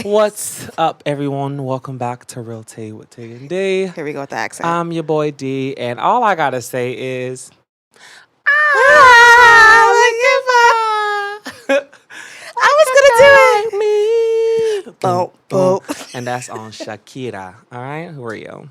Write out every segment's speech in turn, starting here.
What's up, everyone? Welcome back to Real Tea with Tig and D. Here we go with the accent. I'm your boy D, and all I gotta say is, I was gonna do it. Boom, boom. And that's on Shakira. All right, who are you?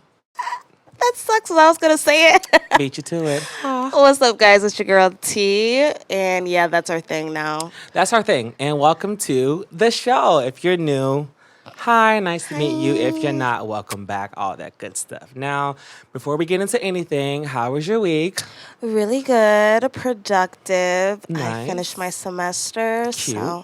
That sucks. I was gonna say it. Beat you to it. What's up, guys? It's your girl T, and yeah, that's our thing now. That's our thing. And welcome to the show. If you're new, hi, nice to meet you. If you're not, welcome back. All that good stuff. Now, before we get into anything, how was your week? Really good, productive. Nice. I finished my semester, Cute. so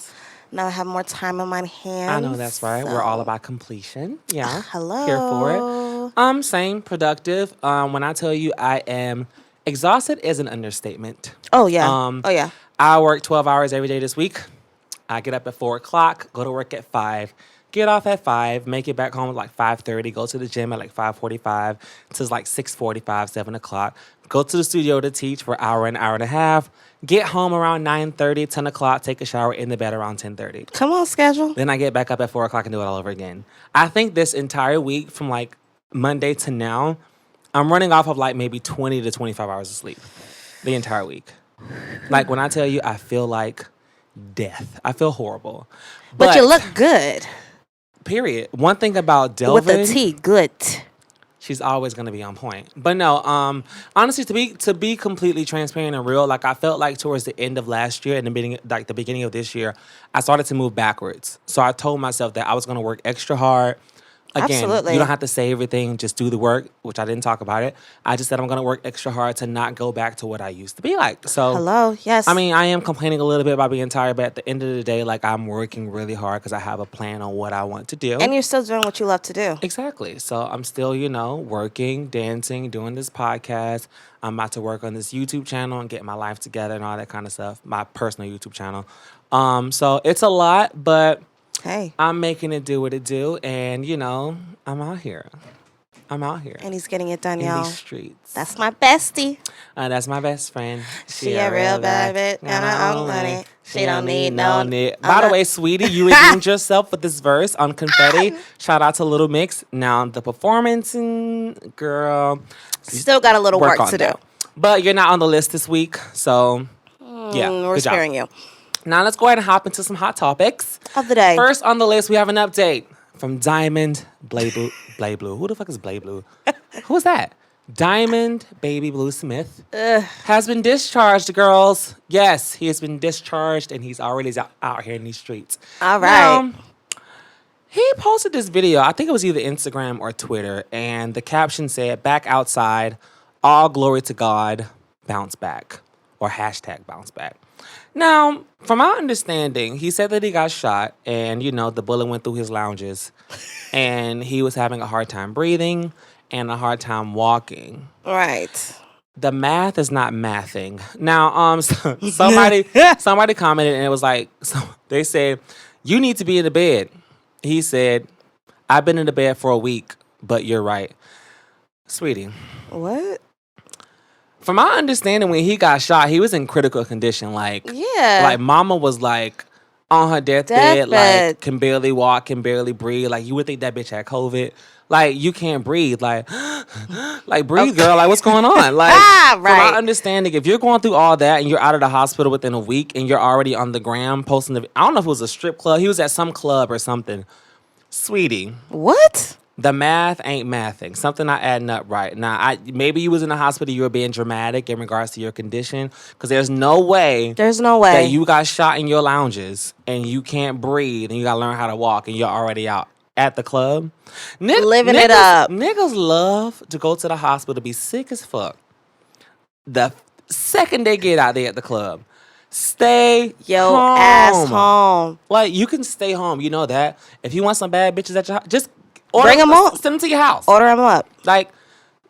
now I have more time on my hands. I know that's right. We're all about completion. Yeah. Hello. Here for it. Same, productive. When I tell you I am exhausted is an understatement. Oh yeah. I work 12 hours every day this week. I get up at 4 o'clock, go to work at 5, get off at 5, make it back home at like 5:30, go to the gym at like 5:45 to like 6:45, 7 o'clock, go to the studio to teach for an hour and a half, get home around 9:30, 10 o'clock, take a shower, in the bed around 10:30. Come on, schedule. Then I get back up at 4 o'clock and do it all over again. I think this entire week from like Monday to now, I'm running off of like maybe 20 to 25 hours of sleep the entire week. Like when I tell you, I feel like death. I feel horrible. But you look good. Period. One thing about Delvin, With the T, good. she's always gonna be on point. But no, honestly, to be completely transparent and real, like I felt like towards the end of last year and the beginning of this year, I started to move backwards. So I told myself that I was gonna work extra hard. Again, Absolutely. you don't have to say everything, just do the work, which I didn't talk about it. I just said I'm going to work extra hard to not go back to what I used to be like. So, Hello, yes. I mean, I am complaining a little bit about being tired, but at the end of the day, like I'm working really hard because I have a plan on what I want to do. And you're still doing what you love to do. Exactly. So I'm still, working, dancing, doing this podcast. I'm about to work on this YouTube channel and get my life together and all that kind of stuff, my personal YouTube channel. So it's a lot, but... Hey. I'm making it do what it do, and I'm out here. And he's getting it done, in y'all. these streets. That's my bestie. That's my best friend. She a real baby, and I own money. She don't need no need. By the way, sweetie, you redeemed yourself with this verse on Confetti. Shout out to Little Mix. Now the performance, girl, Still got a little work to do. But you're not on the list this week, so yeah, We're good job. sparing you. Now let's go ahead and hop into some hot topics Of the day. First on the list, we have an update from Diamond Blue. Who the fuck is Blue? Who is that? Diamond Baby Blue Smith has been discharged, girls. Yes, he has been discharged, and he's already out here in these streets. All right. Now, he posted this video. I think it was either Instagram or Twitter, and the caption said, "Back outside, all glory to God, bounce back," or hashtag bounce back. Now, from my understanding, he said that he got shot and, the bullet went through his lounges and he was having a hard time breathing and a hard time walking. Right. The math is not mathing. Now, somebody commented and it was like, they said, "You need to be in the bed." He said, "I've been in the bed for a week, but you're right." Sweetie. What? From my understanding, when he got shot, he was in critical condition. Like mama was like on her deathbed, like can barely walk, can barely breathe. Like you would think that bitch had COVID. Like you can't breathe. Like, breathe, girl. Like what's going on? Like from my understanding, if you're going through all that and you're out of the hospital within a week and you're already on the gram posting I don't know if it was a strip club. He was at some club or something. Sweetie. What? The math ain't mathing. Something not adding up right. Now, maybe you was in the hospital, you were being dramatic in regards to your condition, because there's no way that you got shot in your lounges and you can't breathe and you got to learn how to walk and you're already out at the club. Living it up. Niggas love to go to the hospital to be sick as fuck. The second they get out there at the club, stay your home. Ass home. Like, you can stay home. You know that. If you want some bad bitches at your house, just bring them up. Send them to your house. Order them up. Like,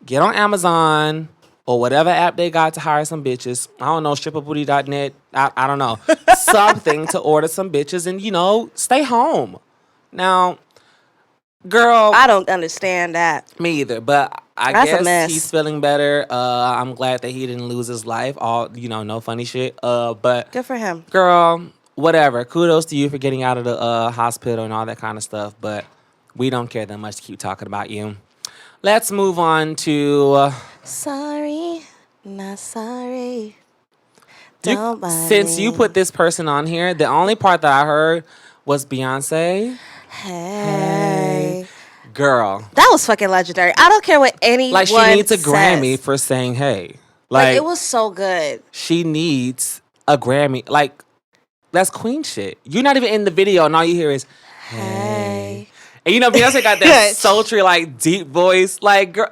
get on Amazon or whatever app they got to hire some bitches. I don't know, stripperbooty.net. I don't know. Something to order some bitches and, stay home. Now, girl. I don't understand that. Me either. But I That's a guess mess. he's feeling better. I'm glad that he didn't lose his life. No funny shit. But good for him. Girl, whatever. Kudos to you for getting out of the hospital and all that kind of stuff. But we don't care that much to keep talking about you. Let's move on to. Sorry, not sorry. Since you put this person on here, the only part that I heard was Beyonce. Hey. Girl. That was fucking legendary. I don't care what anyone Like, she needs a Grammy for saying hey. Like, it was so good. She needs a Grammy. Like, that's queen shit. You're not even in the video, and all you hear is, hey. And you know, Beyonce got that sultry, like, deep voice. Like, girl...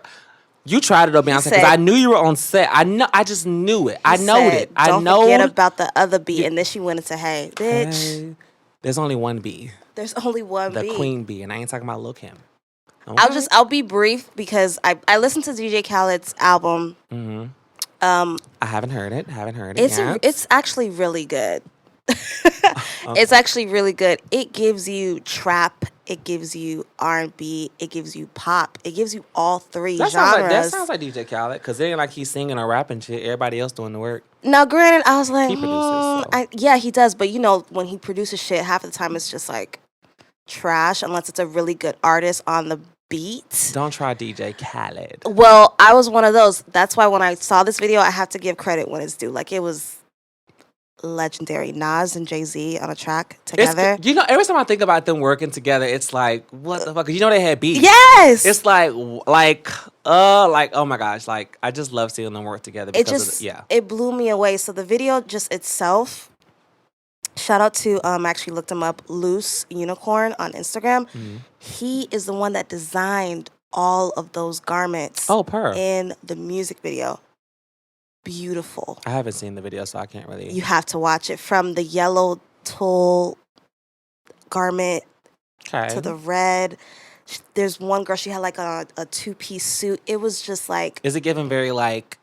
You tried it though, Beyonce, because I knew you were on set. I just knew it. I knowed it. Don't forget about the other B. And then she went into hey, bitch. Hey. There's only one B. There's only one B. The queen B. And I ain't talking about Lil Kim. Okay. I'll be brief because I listened to DJ Khaled's album. Mm-hmm. I haven't heard it. It's actually really good. Okay. It's actually really good. It gives you trap. It gives you R&B. It gives you pop. It gives you all three genres. That sounds like DJ Khaled, because it ain't like he's singing or rapping shit. Everybody else doing the work. Now, granted, I was like, he produces. Yeah, he does. But you know, when he produces shit, half the time it's just like trash, unless it's a really good artist on the beat. Don't try DJ Khaled. Well, I was one of those. That's why when I saw this video, I have to give credit when it's due. Like, it was legendary. Nas and Jay-Z on a track together. You know, every time I think about them working together, it's like, what the fuck? 'Cause you know they had beats. Yes. It's like, oh my gosh, like, I just love seeing them work together. Because it blew me away. So the video just itself, shout out to, I actually looked him up, Loose Unicorn on Instagram. Mm-hmm. He is the one that designed all of those garments in the music video. Beautiful. I haven't seen the video, so I can't really. You have to watch it. From the yellow tulle garment to the red. There's one girl, she had like a two-piece suit. It was just like. Is it given very like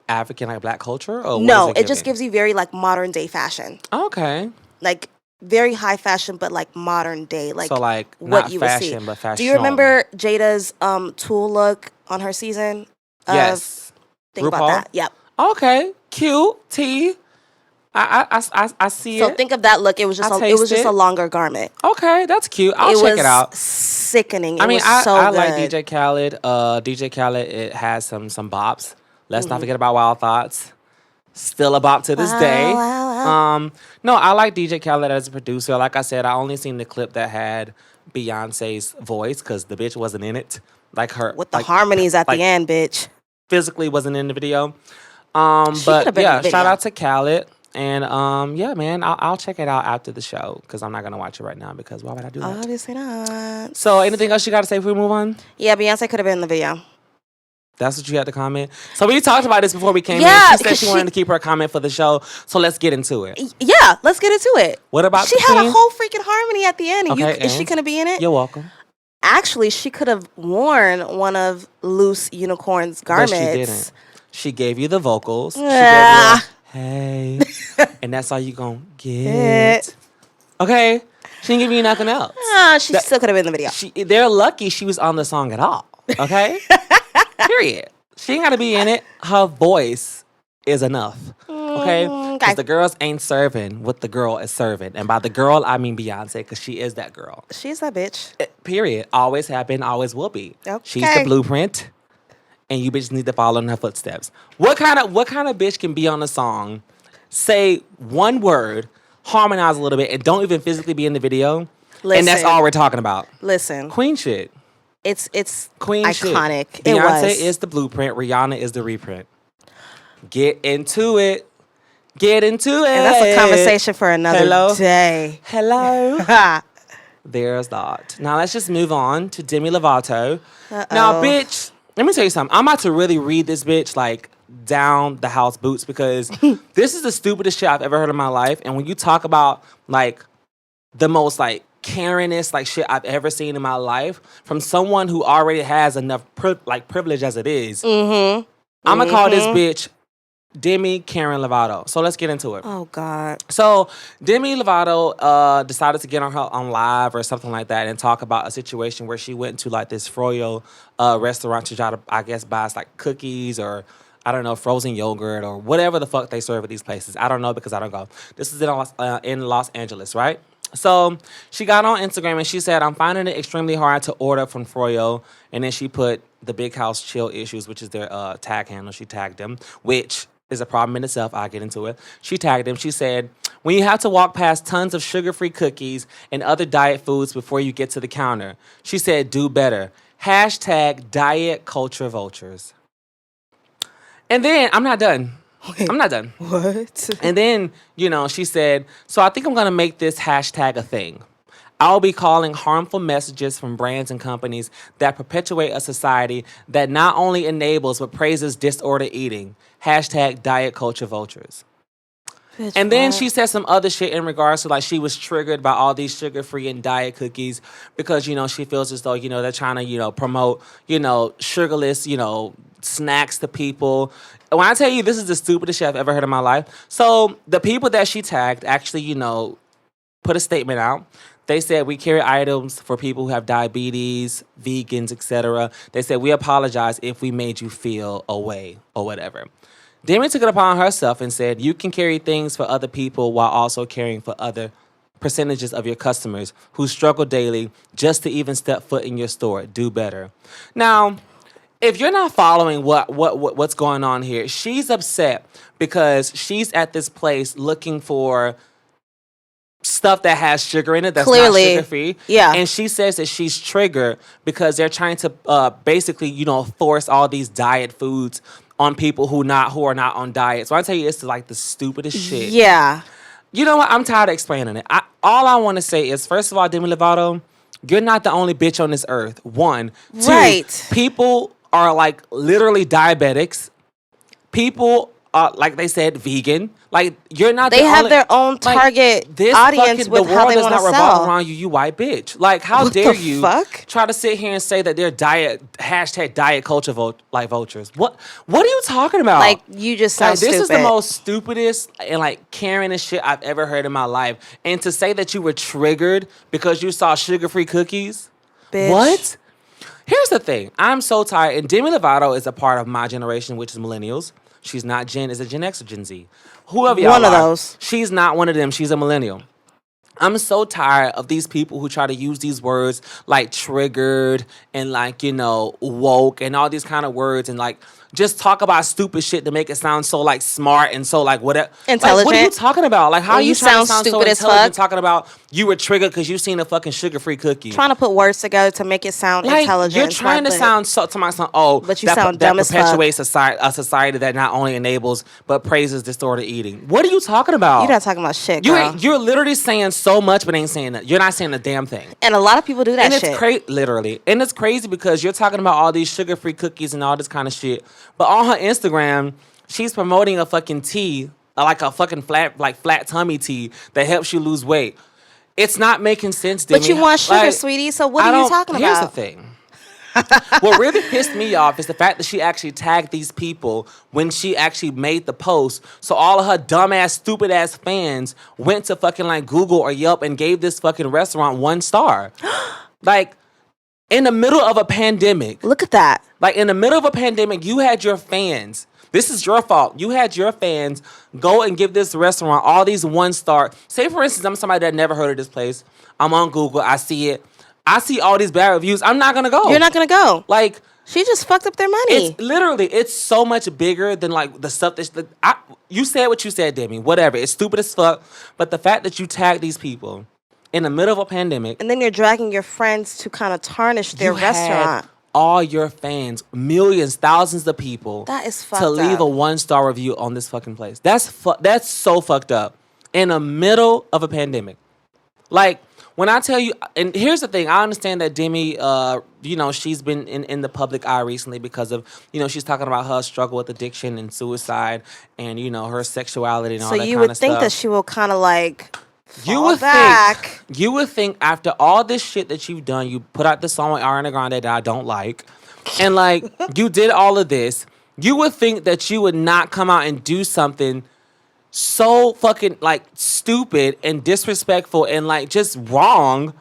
African, like black culture? Or no, it just gives you very like modern day fashion. Okay. Like very high fashion, but like modern day. Like, so like what not you fashion, would see. But fashion. Do you remember Jada's tulle look on her season? Yes. Think about that. Yep. Okay. Cute. T. I see it. So think of that look. It was just a longer garment. Okay, that's cute. I'll check it out. Sickening. I mean, I like DJ Khaled. DJ Khaled, it has some bops. Let's not forget about Wild Thoughts. Still a bop to this day. Wow. No, I like DJ Khaled as a producer. Like I said, I only seen the clip that had Beyonce's voice because the bitch wasn't in it. Like her with the harmonies at the end, bitch. Physically wasn't in the video. But yeah, shout out to Khaled. And yeah, man, I'll check it out after the show because I'm not gonna watch it right now because why would I do that? Obviously not. So anything else you got to say before we move on? Yeah, Beyonce could have been in the video. That's what you had to comment? So we talked about this before we came in. She said she wanted to keep her comment for the show. So let's get into it. Yeah, let's get into it. What about she had a whole freaking harmony at the end. Okay, is she gonna be in it? You're welcome. Actually, she could have worn one of Loose Unicorn's garments. But she didn't. She gave you the vocals. She gave you hey. And that's all you gonna get. Okay? She didn't give you nothing else. She still could have been in the video. They're lucky she was on the song at all. Okay? Period. She ain't gotta be in it. Her voice is enough. Okay? Because the girls ain't serving what the girl is serving. And by the girl, I mean Beyonce, because she is that girl. She's that bitch. Period. Always have been, always will be. Okay. She's the blueprint. And you bitches need to follow in her footsteps. What kind of bitch can be on a song, say one word, harmonize a little bit, and don't even physically be in the video? Listen, and that's all we're talking about. Listen. Queen shit. It's queen iconic. Shit. Beyonce is the blueprint. Rihanna is the reprint. Get into it. Get into it. And that's a conversation for another day. Hello. There's that. Now let's just move on to Demi Lovato. Now, bitch, let me tell you something. I'm about to really read this bitch like down the house boots because this is the stupidest shit I've ever heard in my life. And when you talk about like the most like Karenist like shit I've ever seen in my life from someone who already has enough privilege as it is, I'm gonna call this bitch Demi Karen Lovato. So let's get into it. Oh God. So Demi Lovato decided to get on live or something like that and talk about a situation where she went to like this Froyo restaurant to try to, I guess, buy like cookies or I don't know, frozen yogurt or whatever the fuck they serve at these places. I don't know because I don't go. This is in Los Angeles, right? So she got on Instagram and she said, I'm finding it extremely hard to order from Froyo. And then she put the Big House Chill Issues, which is their tag handle. She tagged them, which is a problem in itself. I'll get into it. She tagged them. She said, when you have to walk past tons of sugar-free cookies and other diet foods before you get to the counter, she said, do better. Hashtag diet culture vultures. And then, I'm not done. Wait, I'm not done. What? And then, she said, so I think I'm going to make this hashtag a thing. I'll be calling harmful messages from brands and companies that perpetuate a society that not only enables but praises disordered eating. Hashtag diet culture vultures. Bitch, and then what? she said some other shit in regards to like she was triggered by all these sugar-free and diet cookies because, she feels as though, they're trying to, promote, sugarless, snacks to people. When I tell you this is the stupidest shit I've ever heard in my life. So the people that she tagged actually, put a statement out. They said, we carry items for people who have diabetes, vegans, etc. They said, we apologize if we made you feel away or whatever. Demi took it upon herself and said, you can carry things for other people while also caring for other percentages of your customers who struggle daily just to even step foot in your store. Do better. Now, if you're not following what's going on here, she's upset because she's at this place looking for stuff that has sugar in it that's Clearly, not sugar-free. Yeah. And she says that she's triggered because they're trying to basically, force all these diet foods on people who are not on diet. So I tell you, it's like the stupidest shit. Yeah. You know what? I'm tired of explaining it. All I want to say is, first of all, Demi Lovato, you're not the only bitch on this earth. One. Two, right. People are like literally diabetics. People are, like they said, vegan. Like, you're not. They have their own target audience with how they want to sell. The world does not revolve around you, you white bitch. Like, how what dare the you fuck? try to sit here and say that they're hashtag diet culture vultures? What are you talking about? Like, you just sound stupid. This is the most stupidest and like Karen and shit I've ever heard in my life. And to say that you were triggered because you saw sugar-free cookies, bitch. What? Here's the thing. I'm so tired. And Demi Lovato is a part of my generation, which is millennials. She's not Gen. Is it Gen X or Gen Z? Whoever y'all one of are, those. She's not one of them. She's a millennial. I'm so tired of these people who try to use these words like triggered and like, woke and all these kind of words and like just talk about stupid shit to make it sound so like smart and so like whatever. Intelligent. Like, what are you talking about? Like, how are you trying to sound so intelligent talking about you were triggered because you seen a fucking sugar-free cookie? Trying to put words together to make it sound like, intelligent. You're trying to sound so to myself. But you sound dumb as fuck. That perpetuates a society that not only enables but praises disordered eating. What are you talking about? You're not talking about shit, girl. You're literally saying so much but ain't saying that. You're not saying a damn thing. And a lot of people do that shit. And it's literally. And it's crazy because you're talking about all these sugar-free cookies and all this kind of shit. But on her Instagram, she's promoting a fucking tea, like a fucking flat tummy tea that helps you lose weight. It's not making sense, Demi. But you want sugar, sweetie, so what are you talking about? Here's the thing. What really pissed me off is the fact that she actually tagged these people when she actually made the post. So all of her dumbass, stupid ass fans went to fucking like Google or Yelp and gave this fucking restaurant 1 star. Like, in the middle of a pandemic. Look at that. Like, in the middle of a pandemic, you had your fans. This is your fault. You had your fans go and give this restaurant all these 1 star. Say, for instance, I'm somebody that never heard of this place. I'm on Google. I see it. I see all these bad reviews. I'm not going to go. You're not going to go. Like, she just fucked up their money. It's so much bigger than like the stuff that you said what you said, Demi. Whatever. It's stupid as fuck. But the fact that you tagged these people in the middle of a pandemic. And then you're dragging your friends to kind of tarnish their restaurant. All your fans, millions, thousands of people. That is fucked to up. leave a 1-star review on this fucking place. That's so fucked up. In the middle of a pandemic. Like, when I tell you, and here's the thing, I understand that Demi, she's been in the public eye recently because of, she's talking about her struggle with addiction and suicide and, her sexuality and all that kind of stuff. So you would think that she will kind of like You would think after all this shit that you've done, you put out the song with Ariana Grande that I don't like, and like you did all of this, you would think that you would not come out and do something so fucking like stupid and disrespectful and like just wrong.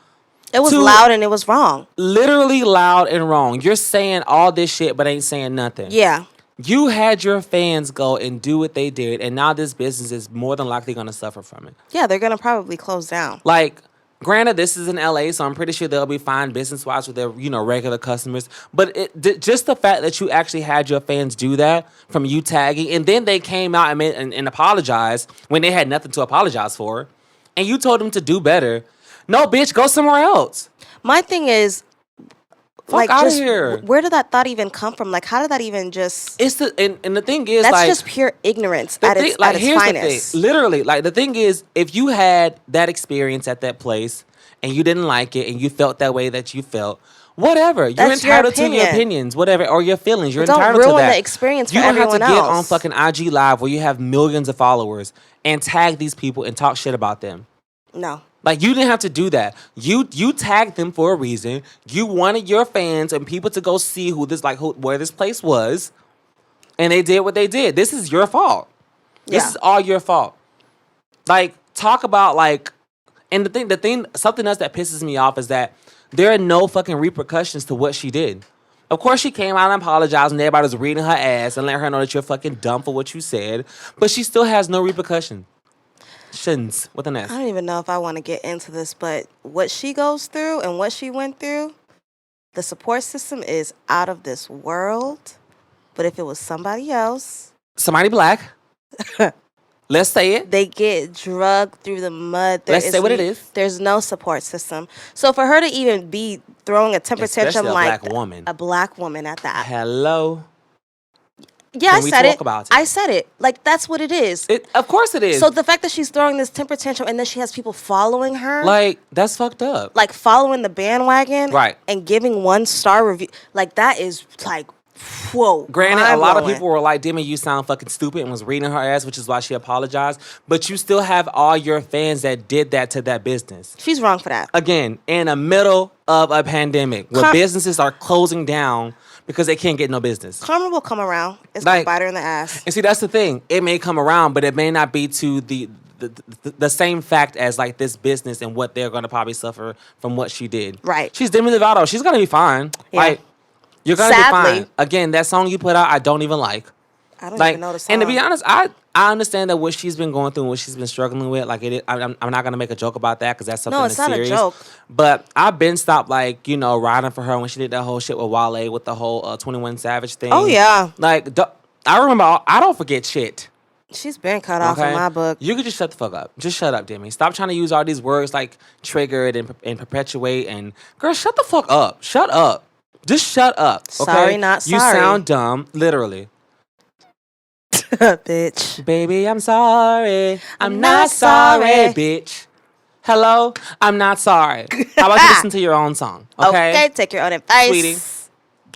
It was loud and it was wrong. Literally loud and wrong. You're saying all this shit but ain't saying nothing. Yeah. You had your fans go and do what they did, and now this business is more than likely going to suffer from it. Yeah, they're going to probably close down. Like, granted, this is in LA, so I'm pretty sure they'll be fine business-wise with their, regular customers. But just the fact that you actually had your fans do that from you tagging, and then they came out and apologized when they had nothing to apologize for, and you told them to do better. No, bitch, go somewhere else. My thing is, fuck out of here. Where did that thought even come from? Like, how did that even just... It's and the thing is, that's just pure ignorance at its finest. Literally, like, the thing is, if you had that experience at that place and you didn't like it and you felt that way that you felt, whatever. You're entitled to your opinions, whatever, or your feelings. You're entitled to that. Don't ruin the experience for everyone else. You don't have to get on fucking IG Live where you have millions of followers and tag these people and talk shit about them. No. Like, you didn't have to do that. You tagged them for a reason. You wanted your fans and people to go see where this place was, and they did what they did. This is your fault. This is all your fault. Like, talk about, like, and the thing, something else that pisses me off is that there are no fucking repercussions to what she did. Of course, she came out and apologized, and everybody was reading her ass and letting her know that you're fucking dumb for what you said, but she still has no repercussion. Shins with an S. I don't even know if I want to get into this, but what she goes through and what she went through, the support system is out of this world. But if it was somebody else, somebody black, let's say it, they get drugged through the mud. Let's say what it is. There's no support system. So for her to even be throwing a temper tantrum like a black woman at that. Hello. Yeah, I said it. I said it. Like, that's what it is. Of course it is. So the fact that she's throwing this temper tantrum and then she has people following her. Like, that's fucked up. Like, following the bandwagon. Right. And giving 1-star review. Like, that is, like, whoa. Granted, a lot of people were like, Demi, you sound fucking stupid, and was reading her ass, which is why she apologized. But you still have all your fans that did that to that business. She's wrong for that. Again, in the middle of a pandemic where businesses are closing down because they can't get no business. Karma will come around. It's going to bite her in the ass. And see, that's the thing. It may come around, but it may not be to the same fact as, like, this business and what they're going to probably suffer from what she did. Right. She's Demi Lovato. She's going to be fine. Yeah. Like, you're going to be fine. Again, that song you put out, I don't even like. I don't even know the song. And to be honest, I understand that what she's been going through and what she's been struggling with, like, I'm not going to make a joke about that because that's something that's serious. No, it's not a joke. But I've been stopped, like, riding for her when she did that whole shit with Wale with the whole 21 Savage thing. Oh, yeah. Like, I remember, I don't forget shit. She's been cut off in my book. You could just shut the fuck up. Just shut up, Demi. Stop trying to use all these words like triggered and perpetuate. And, girl, shut the fuck up. Shut up. Just shut up. Okay? Sorry, not sorry. You sound dumb, literally. Bitch. Baby, I'm sorry. I'm not sorry, bitch. Hello? I'm not sorry. How about you listen to your own song? Okay, take your own advice. Sweetie.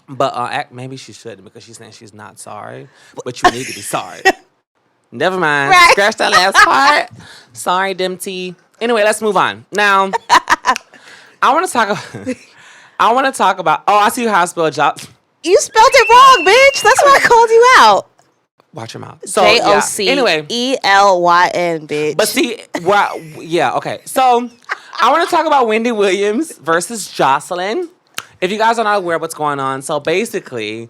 But maybe she shouldn't because she's saying she's not sorry. But you need to be sorry. Never mind. Right. Scratch that last part. Sorry, Dimty. Anyway, let's move on. Now, I want to talk about... Oh, I see how I spelled job. You spelled it wrong, bitch. That's why I called you out. Watch your mouth. So, Joclyn, bitch. But see, okay. So, I want to talk about Wendy Williams versus Joclyn. If you guys are not aware of what's going on, so basically,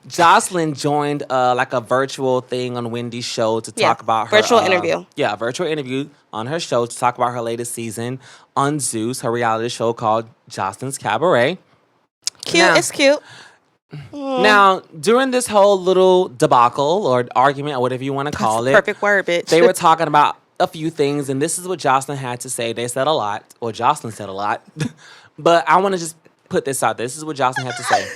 Joclyn joined like a virtual thing on Wendy's show to talk about her virtual interview. Yeah, a virtual interview on her show to talk about her latest season on Zeus, her reality show called Joclyn's Cabaret. It's cute. Now, during this whole little debacle or argument or whatever you want to call it. Perfect word, bitch. They were talking about a few things, and this is what Joclyn had to say. They said a lot, or Joclyn said a lot. But I want to just put this out there. This is what Joclyn had to say.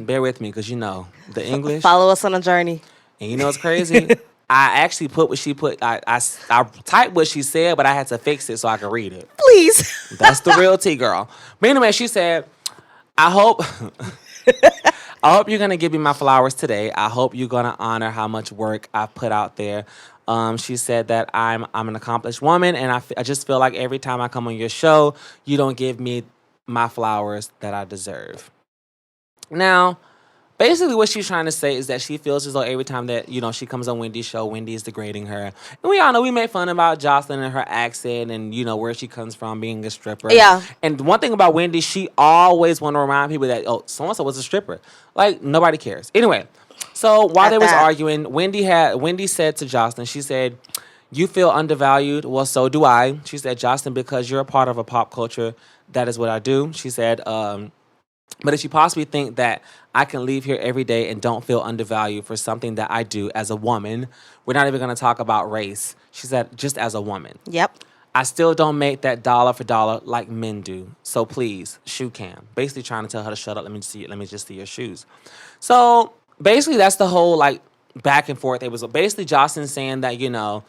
Bear with me, because the English. Follow us on a journey. And you know what's crazy? I actually put what she put. I typed what she said, but I had to fix it so I could read it. Please. That's the real tea, girl. But anyway, she said, I hope you're going to give me my flowers today. I hope you're going to honor how much work I've put out there. She said that I'm an accomplished woman, and I just feel like every time I come on your show, you don't give me my flowers that I deserve. Now, Basically, what she's trying to say is that she feels as though every time that, she comes on Wendy's show, Wendy is degrading her. And we all know we made fun about Jocelyn and her accent and, where she comes from being a stripper. Yeah. And one thing about Wendy, she always want to remind people that, so-and-so was a stripper. Like, nobody cares. Anyway, so while they was arguing, Wendy said to Jocelyn, she said, "You feel undervalued? Well, so do I." She said, "Jocelyn, because you're a part of a pop culture, that is what I do." She said, "But if you possibly think that I can leave here every day and don't feel undervalued for something that I do as a woman, we're not even going to talk about race." She said, "Just as a woman. Yep. I still don't make that dollar for dollar like men do. So please, shoe cam." Basically trying to tell her to shut up. Let me just see your shoes. So basically that's the whole like back and forth. It was basically Jocelyn saying that,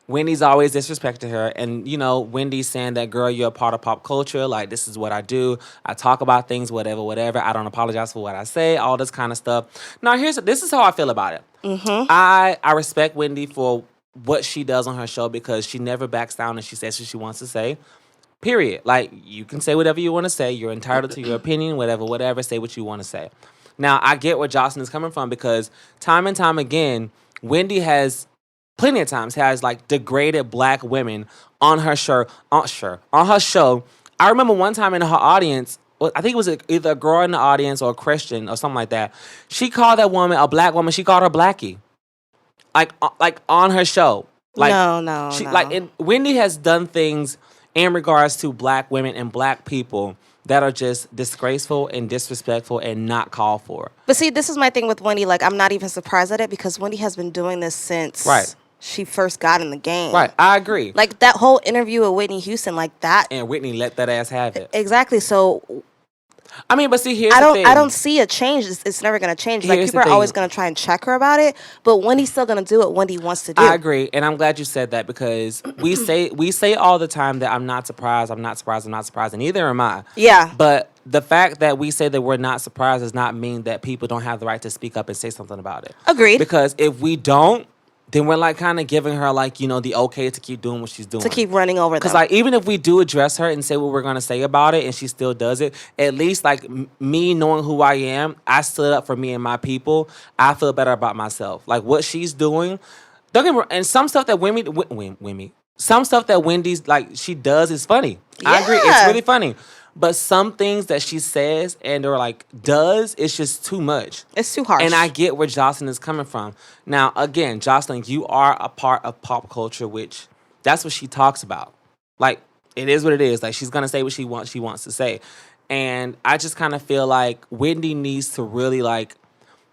Wendy's always disrespected her. And, Wendy's saying that, "Girl, you're a part of pop culture. Like, this is what I do. I talk about things, whatever. I don't apologize for what I say," all this kind of stuff. Now, this is how I feel about it. Mm-hmm. I respect Wendy for what she does on her show because she never backs down and she says what she wants to say. Period. Like, you can say whatever you want to say. You're entitled to your opinion, whatever. Say what you want to say. Now, I get where Jocelyn is coming from because time and time again, Wendy has plenty of times has like degraded black women on her show. On her show. I remember one time in her audience, I think it was either a girl in the audience or a Christian or something like that. She called that woman, a black woman, she called her Blackie. Like on her show. Like, no. Like, Wendy has done things in regards to black women and black people that are just disgraceful and disrespectful and not called for. But see, this is my thing with Wendy. Like, I'm not even surprised at it because Wendy has been doing this since she first got in the game. Right, I agree. Like, that whole interview with Whitney Houston, like that. And Whitney let that ass have it. Exactly. So, I mean, but see, here's the thing. I don't see a change. It's never going to change. Like, people are always going to try and check her about it. But Wendy's still going to do what Wendy wants to do. I agree. And I'm glad you said that because we say all the time that I'm not surprised. And neither am I. Yeah. But the fact that we say that we're not surprised does not mean that people don't have the right to speak up and say something about it. Agreed. Because if we don't, then we're like kind of giving her like, the okay to keep doing what she's doing. To keep running over them. Because like even if we do address her and say what we're going to say about it and she still does it, at least like me knowing who I am, I stood up for me and my people. I feel better about myself. Like what she's doing, don't get me wrong, and some stuff that some stuff that Wendy's like she does is funny. Yeah. I agree. It's really funny. But some things that she says and or like does, it's just too much. It's too harsh. And I get where Jocelyn is coming from. Now, again, Jocelyn, you are a part of pop culture, which that's what she talks about. Like, it is what it is. Like, she's going to say what she wants to say. And I just kind of feel like Wendy needs to really, like,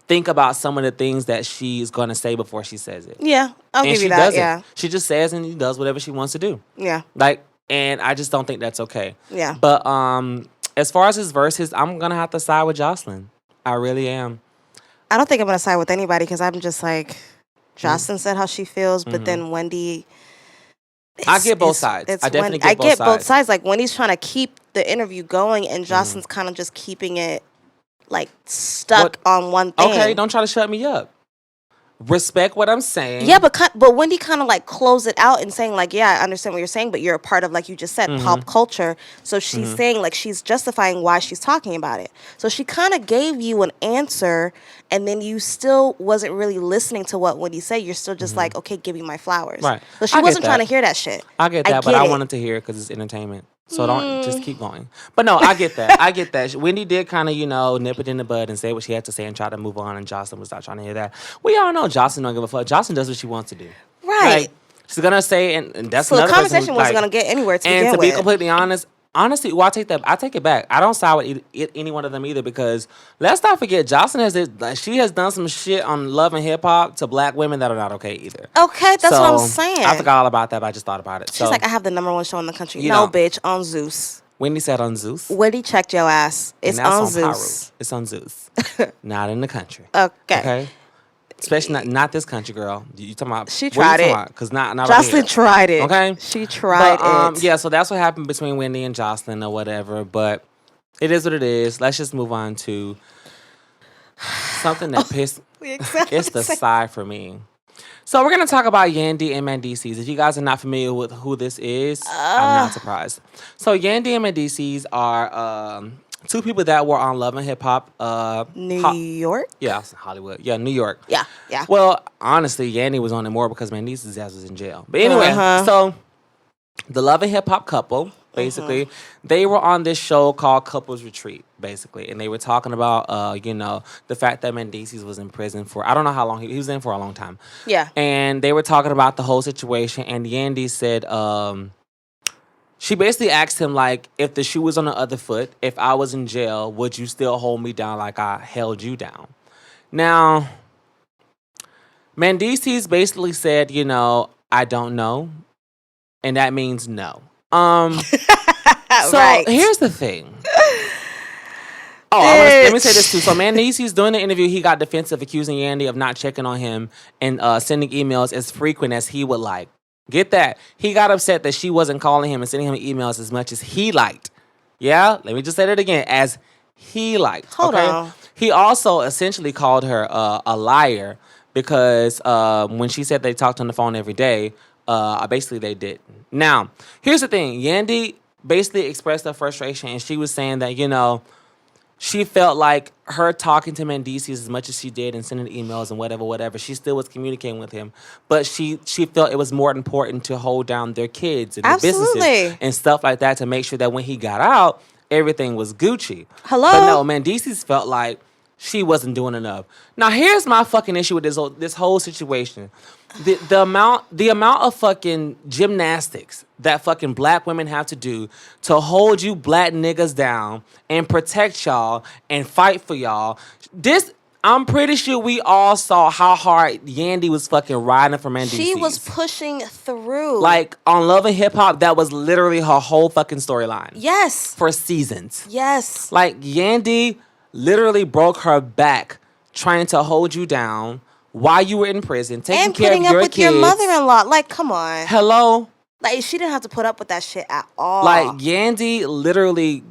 think about some of the things that she's going to say before she says it. Yeah, I'll give you that, yeah. She just says and does whatever she wants to do. Yeah. Like, and I just don't think that's okay. Yeah. But as far as his verses, I'm going to have to side with Jocelyn. I really am. I don't think I'm going to side with anybody because I'm just like, Jocelyn said how she feels, but then Wendy... I get both sides. I definitely get both sides. both sides. Like, Wendy's trying to keep the interview going, and Jocelyn's kind of just keeping it, like, stuck on one thing. Okay, don't try to shut me up. Respect what I'm saying. Yeah, but Wendy kind of like closed it out and saying like, yeah, I understand what you're saying, but you're a part of, like you just said, pop culture. So she's saying like she's justifying why she's talking about it. So she kind of gave you an answer, and then you still wasn't really listening to what Wendy said. You're still just like, okay, give me my flowers. Right. So she wasn't trying to hear that shit. I get that, but I wanted to hear it because it's entertainment. So don't just keep going. But no, I get that. I get that. Wendy did kind of, nip it in the bud and say what she had to say and try to move on. And Jocelyn was not trying to hear that. We all know Jocelyn don't give a fuck. Jocelyn does what she wants to do. Right. Like, she's going to say, and that's so another the conversation wasn't going to get anywhere to begin with. And to be completely honest, honestly, well, I take it back. I don't side with any one of them either because let's not forget, Jocelyn she has done some shit on Love and Hip Hop to black women that are not okay either. Okay, that's what I'm saying. I forgot all about that, but I just thought about it. She's like, I have the #1 show in the country. No, bitch, on Zeus. Wendy said on Zeus. Wendy checked your ass. It's on Zeus. It's on Zeus. Not in the country. Okay. Especially not this country, girl. You talking about? She tried it. Because not Jocelyn tried it. Okay. She tried it. Yeah. So that's what happened between Wendy and Jocelyn or whatever. But it is what it is. Let's just move on to something that pissed. It's the sigh for me. So we're going to talk about Yandy and Mendeecees. If you guys are not familiar with who this is, I'm not surprised. So Yandy and Mendeecees are two people that were on Love and Hip Hop. New York? Yeah, Hollywood. Yeah, New York. Yeah. Well, honestly, Yandy was on it more because my niece's ass was in jail. But anyway, so the Love and Hip Hop couple, basically, they were on this show called Couples Retreat, basically. And they were talking about, the fact that Mendeecees was in prison for, I don't know how long, he was in for a long time. Yeah. And they were talking about the whole situation. And Yandy said, she basically asked him, like, if the shoe was on the other foot, if I was in jail, would you still hold me down like I held you down? Now, Mendeecees basically said, I don't know. And that means no. So here's the thing. Let me say this too. So Mendeecees, during the interview, he got defensive, accusing Yandy of not checking on him and sending emails as frequent as he would like. Get that. He got upset that she wasn't calling him and sending him emails as much as he liked. Yeah? Let me just say that again. As he liked. Hold on. He also essentially called her a liar because when she said they talked on the phone every day, basically they didn't. Now, here's the thing. Yandy basically expressed her frustration, and she was saying that, she felt like her talking to Mendeecees as much as she did and sending emails and whatever, she still was communicating with him. But she felt it was more important to hold down their kids and their businesses and stuff like that to make sure that when he got out, everything was Gucci. Hello? But no, Mendeecees felt like she wasn't doing enough. Now, here's my fucking issue with this whole situation. The amount of fucking gymnastics that fucking black women have to do to hold you black niggas down and protect y'all and fight for y'all. I'm pretty sure we all saw how hard Yandy was fucking riding for Mendeecees. She was pushing through. Like, on Love and Hip Hop, that was literally her whole fucking storyline. Yes. For seasons. Yes. Like, Yandy literally broke her back trying to hold you down while you were in prison, taking care of your kids. And putting up with your mother-in-law. Like, come on. Hello? Like, she didn't have to put up with that shit at all. Like, Yandy literally,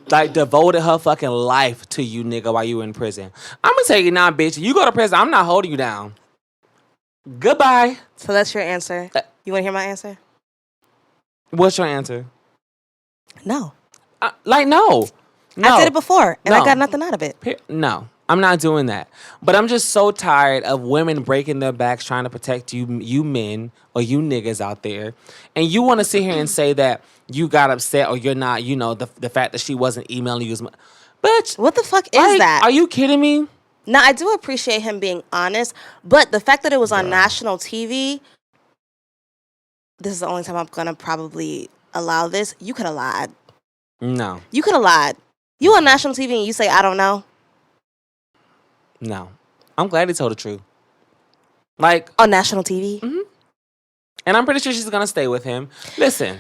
devoted her fucking life to you, nigga, while you were in prison. I'm gonna tell you now, bitch. You go to prison, I'm not holding you down. Goodbye. So that's your answer? You want to hear my answer? What's your answer? No. No. No. I did it before, and I got nothing out of it. No. I'm not doing that. But I'm just so tired of women breaking their backs trying to protect you men or you niggas out there. And you want to sit here and say that you got upset or you're not, the fact that she wasn't emailing you. Bitch. What the fuck is that? Are you kidding me? Now, I do appreciate him being honest, but the fact that it was on national TV, this is the only time I'm going to probably allow this. You could have lied. No. You could have lied. You on national TV and you say, I don't know. No. I'm glad he told the truth. Like, on national TV? Mm-hmm. And I'm pretty sure she's going to stay with him. Listen.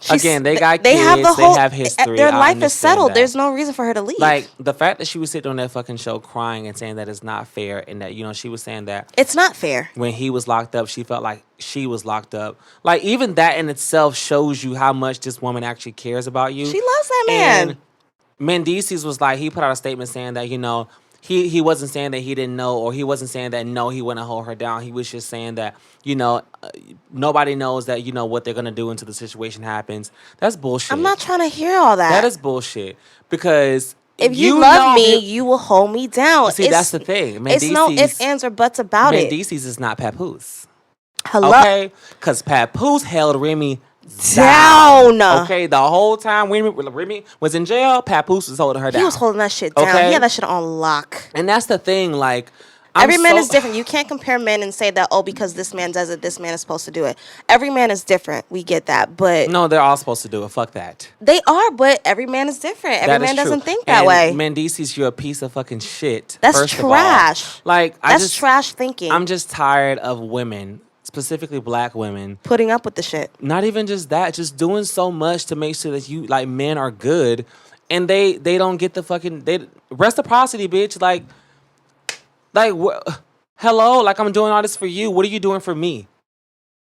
Again, they got kids. They have history. Their life is settled. There's no reason for her to leave. Like, the fact that she was sitting on that fucking show crying and saying that it's not fair and that, she was saying that. It's not fair. When he was locked up, she felt like she was locked up. Like, even that in itself shows you how much this woman actually cares about you. She loves that man. And Mendeecees was like, he put out a statement saying that, he wasn't saying that he didn't know, or he wasn't saying that, no, he wouldn't hold her down. He was just saying that, nobody knows that, what they're going to do until the situation happens. That's bullshit. I'm not trying to hear all that. That is bullshit. Because if you love me, you will hold me down. See, that's the thing. It's no ifs, ands, or buts about it. Mendeecees is not Papoose. Hello? Okay? Because Papoose held Remy down. Okay, the whole time Remy was in jail, Papoose was holding her down. He was holding that shit down. Okay? He had that shit on lock. And that's the thing, like, every man is different. You can't compare men and say that, because this man does it, this man is supposed to do it. Every man is different. We get that, but no, they're all supposed to do it. Fuck that. They are, but every man is different. Every man doesn't think that way. Mendeecees, you're a piece of fucking shit. That's trash. Like, that's trash thinking. I'm just tired of women, specifically black women, putting up with the shit. Not even just that, just doing so much to make sure that you, like, men are good, and they don't get the fucking reciprocity, bitch. Hello, like, I'm doing all this for you. What are you doing for me?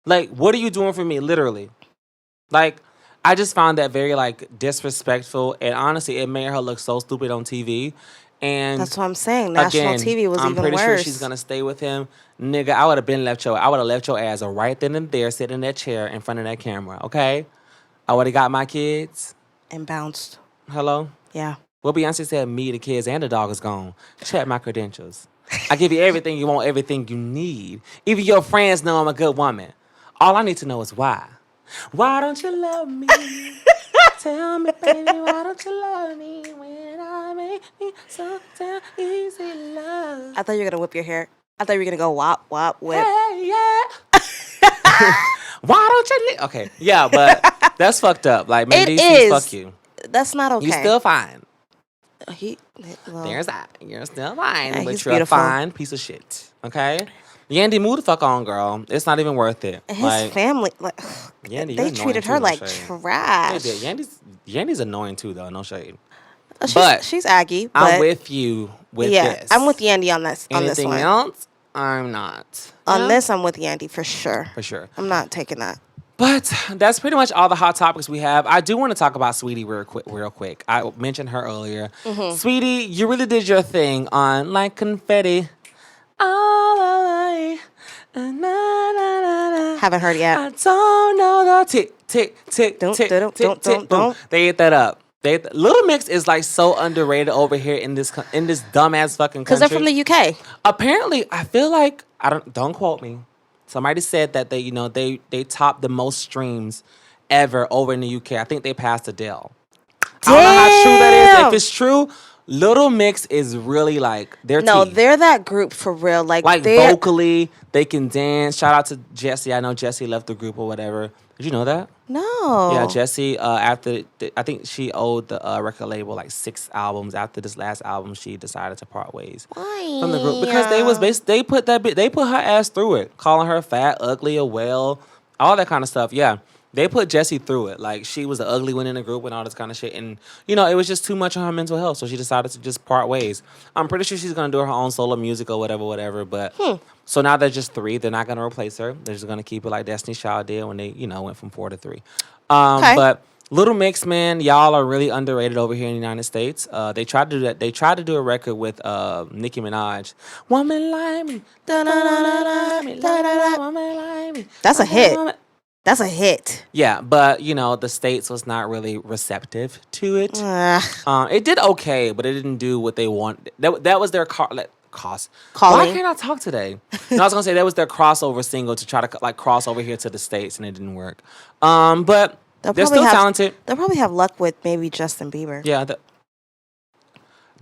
Like, what are you doing for me? Literally, like, I just found that very, like, disrespectful, and honestly, it made her look so stupid on TV. And that's what I'm saying. National TV was even worse. I'm pretty sure she's gonna stay with him, nigga. I would have left your ass right then and there, sitting in that chair in front of that camera. Okay, I would have got my kids and bounced. Hello? Yeah. Well, Beyonce said, me, the kids, and the dog is gone. Check my credentials. I give you everything you want, everything you need. Even your friends know I'm a good woman. All I need to know is why. Why don't you love me? Tell me, baby, why don't you love me when I make me so damn easy love? I thought you were going to whip your hair. I thought you were going to go wop, wop, whip. Hey, yeah. Why don't you Okay, yeah, but that's fucked up. Like, Mendici, fuck you. That's not okay. You're still fine. Well, There's that. You're still fine, yeah, but he's you're beautiful. a fine piece of shit. Okay? Yandy, move the fuck on, girl. It's not even worth it. His family, like, Yandy, they treated her like trash. They did. Yandy's annoying too, though. No shade. She's Aggie. But I'm with you with this. I'm with Yandy on this. Anything on this one. else? I'm not. On this, I'm with Yandy for sure. For sure. I'm not taking that. But that's pretty much all the hot topics we have. I do want to talk about Sweetie real quick. I mentioned her earlier. Mm-hmm. Sweetie, you really did your thing on Like Confetti. All the way. Haven't heard yet. I don't know the tick, tick, tick, tick, tick, tick, boom. They ate that up. Little Mix is like so underrated over here in this dumbass fucking country. Because they're from the UK. Apparently, I feel like don't quote me. Somebody said that they topped the most streams ever over in the UK. I think they passed Adele. Damn. I don't know how true that is. If it's true, Little Mix is really like their team. No, they're that group for real. Like vocally, they can dance. Shout out to Jessie. I know Jessie left the group or whatever. Did you know that? No. Yeah, Jessie. After I think she owed the record label like 6 albums. After this last album, she decided to part ways from the group because they put her ass through it, calling her fat, ugly, or well, all that kind of stuff. Yeah, they put Jessie through it. Like she was the ugly one in the group and all this kind of shit, and it was just too much on her mental health. So she decided to just part ways. I'm pretty sure she's gonna do her own solo music or whatever. But so now they're just 3. They're not gonna replace her. They're just gonna keep it like Destiny's Child did when they went from 4 to 3. Okay. But Little Mix, man, y'all are really underrated over here in the United States. They tried to do that. They tried to do a record with Nicki Minaj. Woman like me, woman like me. That's a hit. That's a hit. Yeah, but the States was not really receptive to it. It did okay, but it didn't do what they want. That was their cost. Why can't I talk today? No, I was gonna say that was their crossover single to try to like cross over here to the States, and it didn't work. But they're still talented. They'll probably have luck with maybe Justin Bieber. Yeah.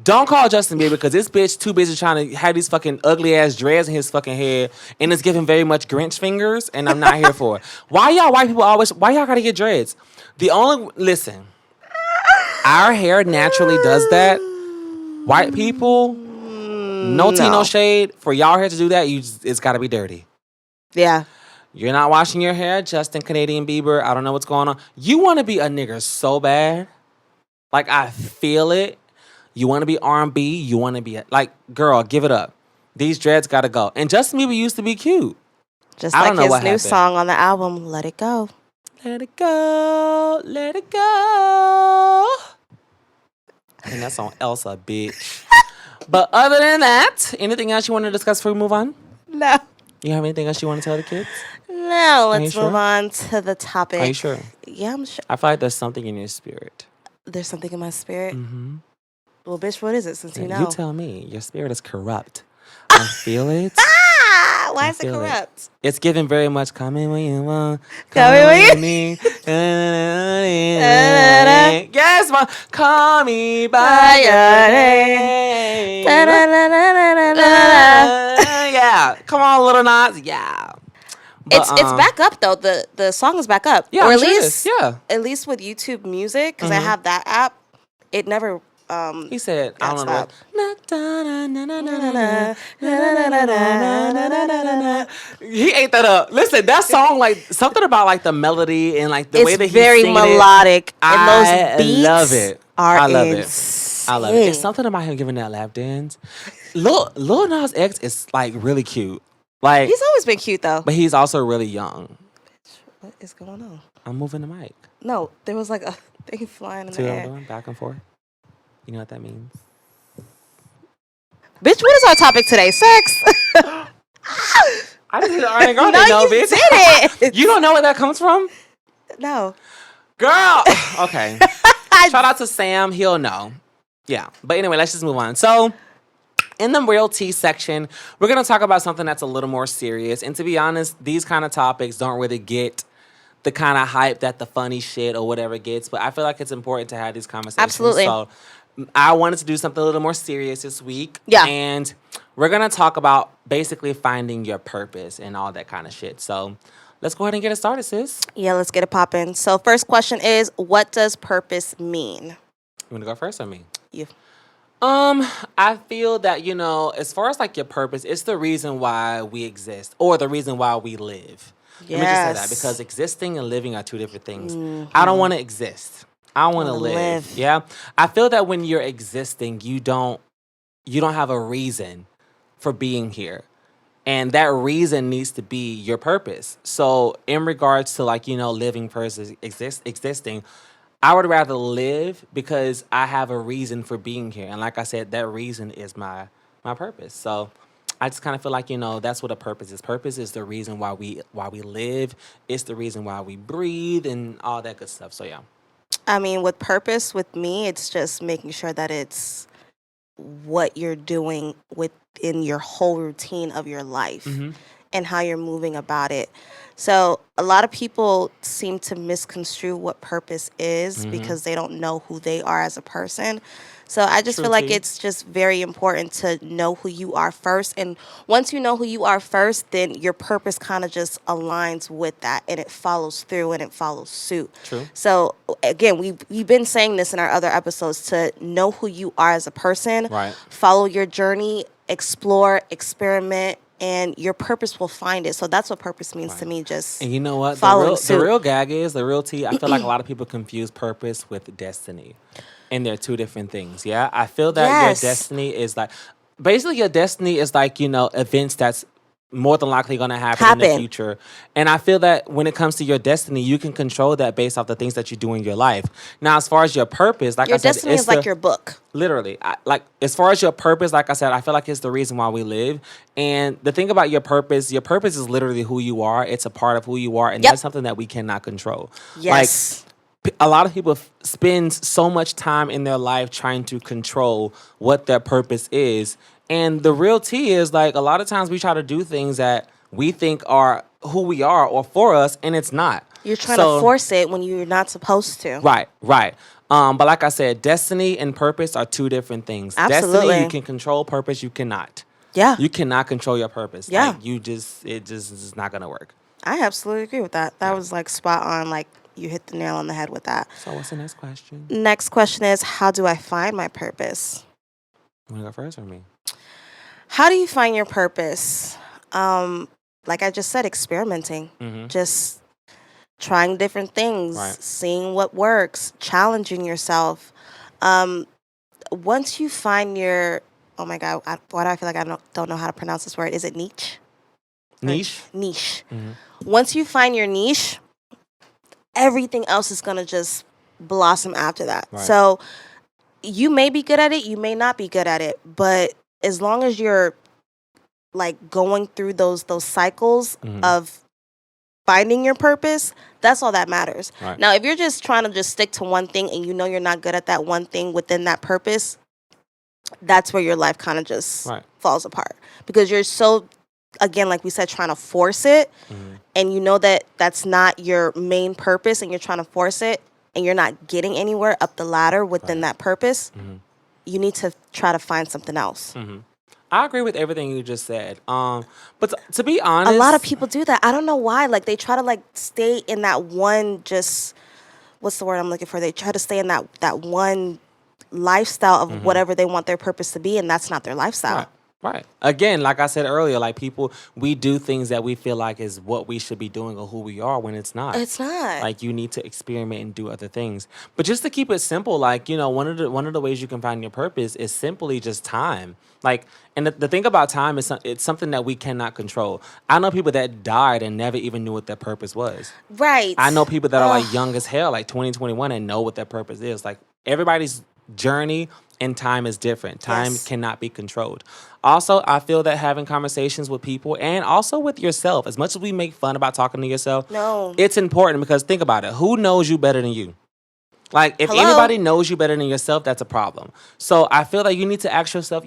Don't call Justin Bieber because this bitch too busy trying to have these fucking ugly ass dreads in his fucking head, and it's giving very much Grinch fingers, and I'm not here for it. Why y'all white people why y'all gotta get dreads? Listen, our hair naturally does that. White people. No tea, no shade. For y'all hair to do that, it's got to be dirty. Yeah. You're not washing your hair, Justin Canadian Bieber. I don't know what's going on. You want to be a nigga so bad. Like, I feel it. You want to be R&B. You want to be, girl, give it up. These dreads got to go. And Justin Bieber used to be cute. Just like his new song on the album, Let It Go. Let it go. Let it go. And that's on Elsa, bitch. But other than that, anything else you want to discuss before we move on? No. You have anything else you want to tell the kids? No, let's move on to the topic. Are you sure? Yeah, I'm sure. I feel like there's something in your spirit. There's something in my spirit? Mm-hmm. Well, bitch, what is it since you know? You tell me. Your spirit is corrupt. I feel it. Why is it corrupt? It's giving very much coming when you want. Coming when you need. Yes, ma. Call me by your name. Yeah. Come on, Little Nas. Yeah. But, it's back up though. The song is back up. Yeah, or at least with YouTube Music, because I have that app. It never. He said, I don't know. He ate that up. Listen, that song, like something about like the melody and like the way that he's very melodic. And those beats love it. I love it. I love it. It's something about him giving that lap dance. Lil Nas X is like really cute. Like he's always been cute though. But he's also really young. What is going on? I'm moving the mic. No, there was like a thing flying in the air. Doing back and forth. You know what that means? Bitch, what is our topic today? Sex? I just did Ariana Grande, no, bitch. Did it. You don't know where that comes from? No. Girl. Okay. Shout out to Sam. He'll know. Yeah. But anyway, let's just move on. So, in the real tea section, we're going to talk about something that's a little more serious. And to be honest, these kind of topics don't really get the kind of hype that the funny shit or whatever gets. But I feel like it's important to have these conversations. Absolutely. So I wanted to do something a little more serious this week. Yeah. And we're going to talk about basically finding your purpose and all that kind of shit. So let's go ahead and get it started, sis. Yeah, let's get it popping. So first question is, what does purpose mean? You want to go first or me? You. I feel that, as far as like your purpose, it's the reason why we exist or the reason why we live. Yes. Let me just say that because existing and living are two different things. Mm-hmm. I don't want to exist. I want to live. Yeah. I feel that when you're existing, you don't have a reason for being here. And that reason needs to be your purpose. So in regards to like, living versus existing, I would rather live because I have a reason for being here. And like I said, that reason is my purpose. So I just kind of feel like, that's what a purpose is. Purpose is the reason why we live. It's the reason why we breathe and all that good stuff. So, yeah. I mean, with purpose, with me, it's just making sure that it's what you're doing within your whole routine of your life and how you're moving about it. So a lot of people seem to misconstrue what purpose is because they don't know who they are as a person. So I just feel like it's just very important to know who you are first. And once you know who you are first, then your purpose kind of just aligns with that and it follows through and it follows suit. True. So again, we've been saying this in our other episodes, to know who you are as a person, right? Follow your journey, explore, experiment, and your purpose will find it. So that's what purpose means to me. Just and you know what? The real gag is, the real tea, I feel like a lot of people confuse purpose with destiny. And they're two different things, yeah? I feel that your destiny is like... Basically, your destiny is like, events that's more than likely going to happen in the future. And I feel that when it comes to your destiny, you can control that based off the things that you do in your life. Now, as far as your purpose, like I said... Your destiny is like your book. Literally. As far as your purpose, like I said, I feel like it's the reason why we live. And the thing about your purpose is literally who you are. It's a part of who you are. And that's something that we cannot control. Yes. A lot of people spend so much time in their life trying to control what their purpose is. And the real tea is, like, a lot of times we try to do things that we think are who we are or for us, and it's not. You're trying to force it when you're not supposed to. Right. But like I said, destiny and purpose are two different things. Absolutely. Destiny, you can control. Purpose, you cannot. Yeah. You cannot control your purpose. Yeah. Like, it just is not going to work. I absolutely agree with that. That was, like, spot on, like, you hit the nail on the head with that. So what's the next question? Next question is, how do I find my purpose? You want to go first or me? How do you find your purpose? Like I just said, experimenting. Just trying different things, seeing what works, challenging yourself. Once you find your... Oh, my God. Why do I feel like I don't know how to pronounce this word? Is it niche? Niche? Niche. Once you find your niche... everything else is going to just blossom after that. Right. So you may be good at it, you may not be good at it, but as long as you're like going through those cycles of finding your purpose, that's all that matters. Right. Now, if you're just trying to just stick to one thing and you know you're not good at that one thing within that purpose, that's where your life kind of just falls apart because you're so... Again, like we said, trying to force it, and you know that that's not your main purpose, and you're trying to force it, and you're not getting anywhere up the ladder within that purpose, you need to try to find something else. I agree with everything you just said. But to be honest... A lot of people do that. I don't know why. Like, they try to, like, stay in that one just... What's the word I'm looking for? They try to stay in that one lifestyle of whatever they want their purpose to be, and that's not their lifestyle. Right. Again, like I said earlier, like we do things that we feel like is what we should be doing or who we are when it's not. It's not. Like you need to experiment and do other things. But just to keep it simple, like, one of the ways you can find your purpose is simply just time. Like, and the thing about time is it's something that we cannot control. I know people that died and never even knew what their purpose was. Right. I know people that are like young as hell, like 20, 21, and know what their purpose is. Like everybody's journey and time is different. Time cannot be controlled. Also, I feel that having conversations with people and also with yourself, as much as we make fun about talking to yourself, no, it's important because think about it. Who knows you better than you? Like, if anybody knows you better than yourself, that's a problem. So I feel like you need to ask yourself,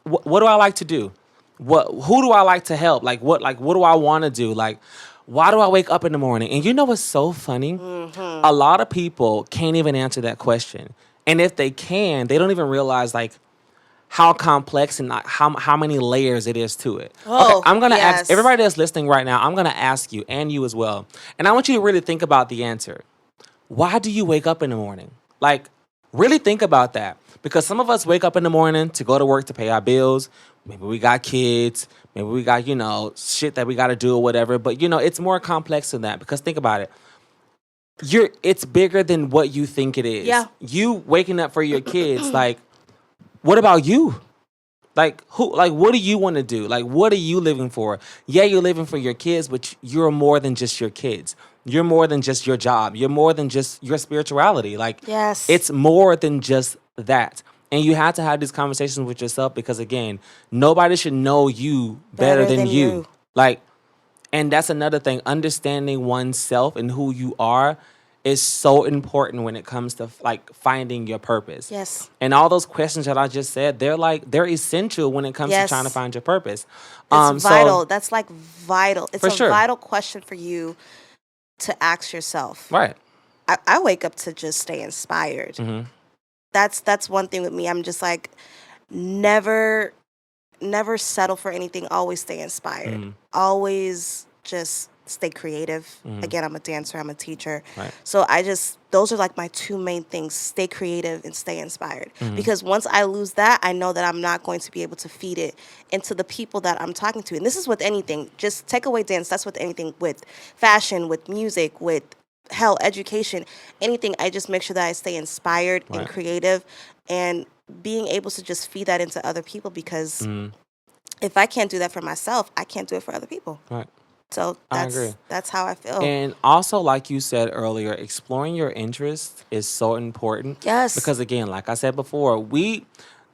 what do I like to do? Who do I like to help? What do I want to do? Like, why do I wake up in the morning? And you know what's so funny? Mm-hmm. A lot of people can't even answer that question. And if they can, they don't even realize, like, how complex and how many layers it is to it. Okay, I'm going to ask everybody that's listening right now, I'm going to ask you, and you as well. And I want you to really think about the answer. Why do you wake up in the morning? Like, really think about that. Because some of us wake up in the morning to go to work to pay our bills. Maybe we got kids. Maybe we got, shit that we got to do or whatever. But, it's more complex than that. Because think about it. It's bigger than what you think it is. Yeah. You waking up for your kids, like, what about you? Like, what do you want to do? Like, what are you living for? Yeah, you're living for your kids, but you're more than just your kids. You're more than just your job. You're more than just your spirituality. Like, yes, it's more than just that. And you have to have these conversations with yourself because, again, nobody should know you better than you. Like, and that's another thing. Understanding oneself and who you are is so important when it comes to, like, finding your purpose. Yes. And all those questions that I just said, they're essential when it comes to trying to find your purpose. It's vital. That's like vital. It's a vital question for you to ask yourself. Right. I wake up to just stay inspired. Mm-hmm. That's one thing with me. I'm just like, never settle for anything. Always stay inspired. Mm-hmm. Always just stay creative. Mm-hmm. Again, I'm a dancer. I'm a teacher. Right. So those are like my two main things: stay creative and stay inspired. Mm-hmm. Because once I lose that, I know that I'm not going to be able to feed it into the people that I'm talking to. And this is with anything. Just take away dance. That's with anything, with fashion, with music, with education, anything. I just make sure that I stay inspired and creative, and being able to just feed that into other people, because if I can't do that for myself, I can't do it for other people. Right. So I agree. That's how I feel. And also, like you said earlier, exploring your interests is so important. Yes. Because, again, like I said before,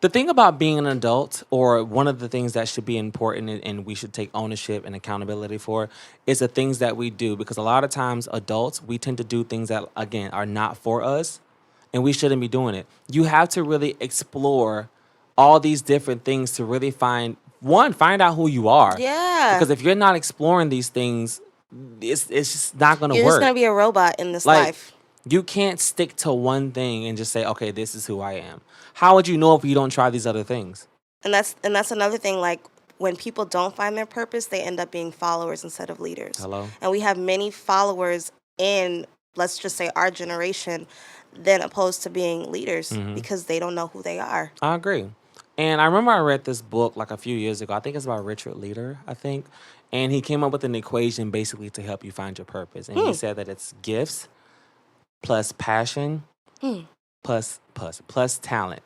the thing about being an adult, or one of the things that should be important and we should take ownership and accountability for, is the things that we do. Because a lot of times, adults, we tend to do things that, again, are not for us, and we shouldn't be doing it. You have to really explore all these different things to really find out who you are. Yeah. Because if you're not exploring these things, it's just not going to work. You're just going to be a robot in this life. You can't stick to one thing and just say, okay, this is who I am. How would you know if you don't try these other things? And that's another thing. Like, when people don't find their purpose, they end up being followers instead of leaders. Hello. And we have many followers in, let's just say, our generation, than opposed to being leaders, because they don't know who they are. I agree. And I remember I read this book like a few years ago. I think it's about Richard Leader, I think. And he came up with an equation basically to help you find your purpose. And he said that it's gifts plus passion plus talent.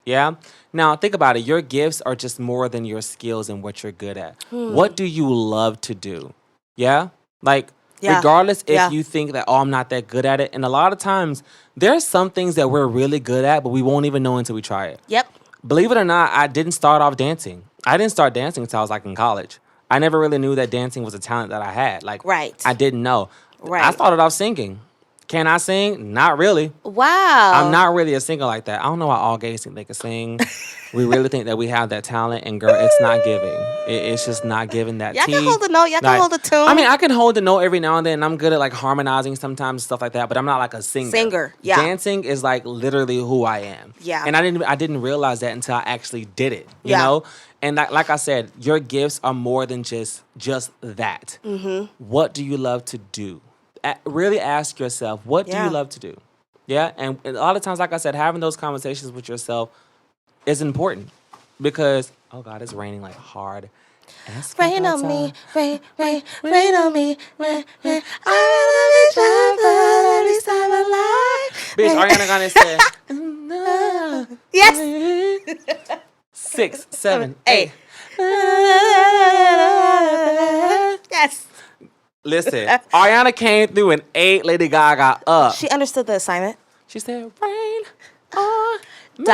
Yeah? Now, think about it. Your gifts are just more than your skills and what you're good at. What do you love to do? Yeah? Like, regardless if you think that, I'm not that good at it. And a lot of times, there's some things that we're really good at, but we won't even know until we try it. Yep. Believe it or not, I didn't start off dancing. I didn't start dancing until I was, like, in college. I never really knew that dancing was a talent that I had. Like, I didn't know. Right. I started off singing. Can I sing? Not really. Wow. I'm not really a singer like that. I don't know why all gays think they can sing. We really think that we have that talent, and girl, it's not giving. It's just not giving that Y'all can hold the note. Y'all can hold the tune. I mean, I can hold the note every now and then, and I'm good at, like, harmonizing sometimes, stuff like that, but I'm not like a singer. Yeah. Dancing is, like, literally who I am. Yeah. And I didn't realize that until I actually did it, you know? And like I said, your gifts are more than just that. Mm-hmm. What do you love to do? Really ask yourself, what do you love to do? Yeah, and a lot of times, like I said, having those conversations with yourself is important, because, oh God, it's raining like hard. Rain on me, rain on me, rain. I wanna be time alive. Bitch, Ariana Grande said, yes. 6, 7, 8. Yes. Listen, Ariana came through an 8, Lady Gaga up. She understood the assignment. She said, rain on me.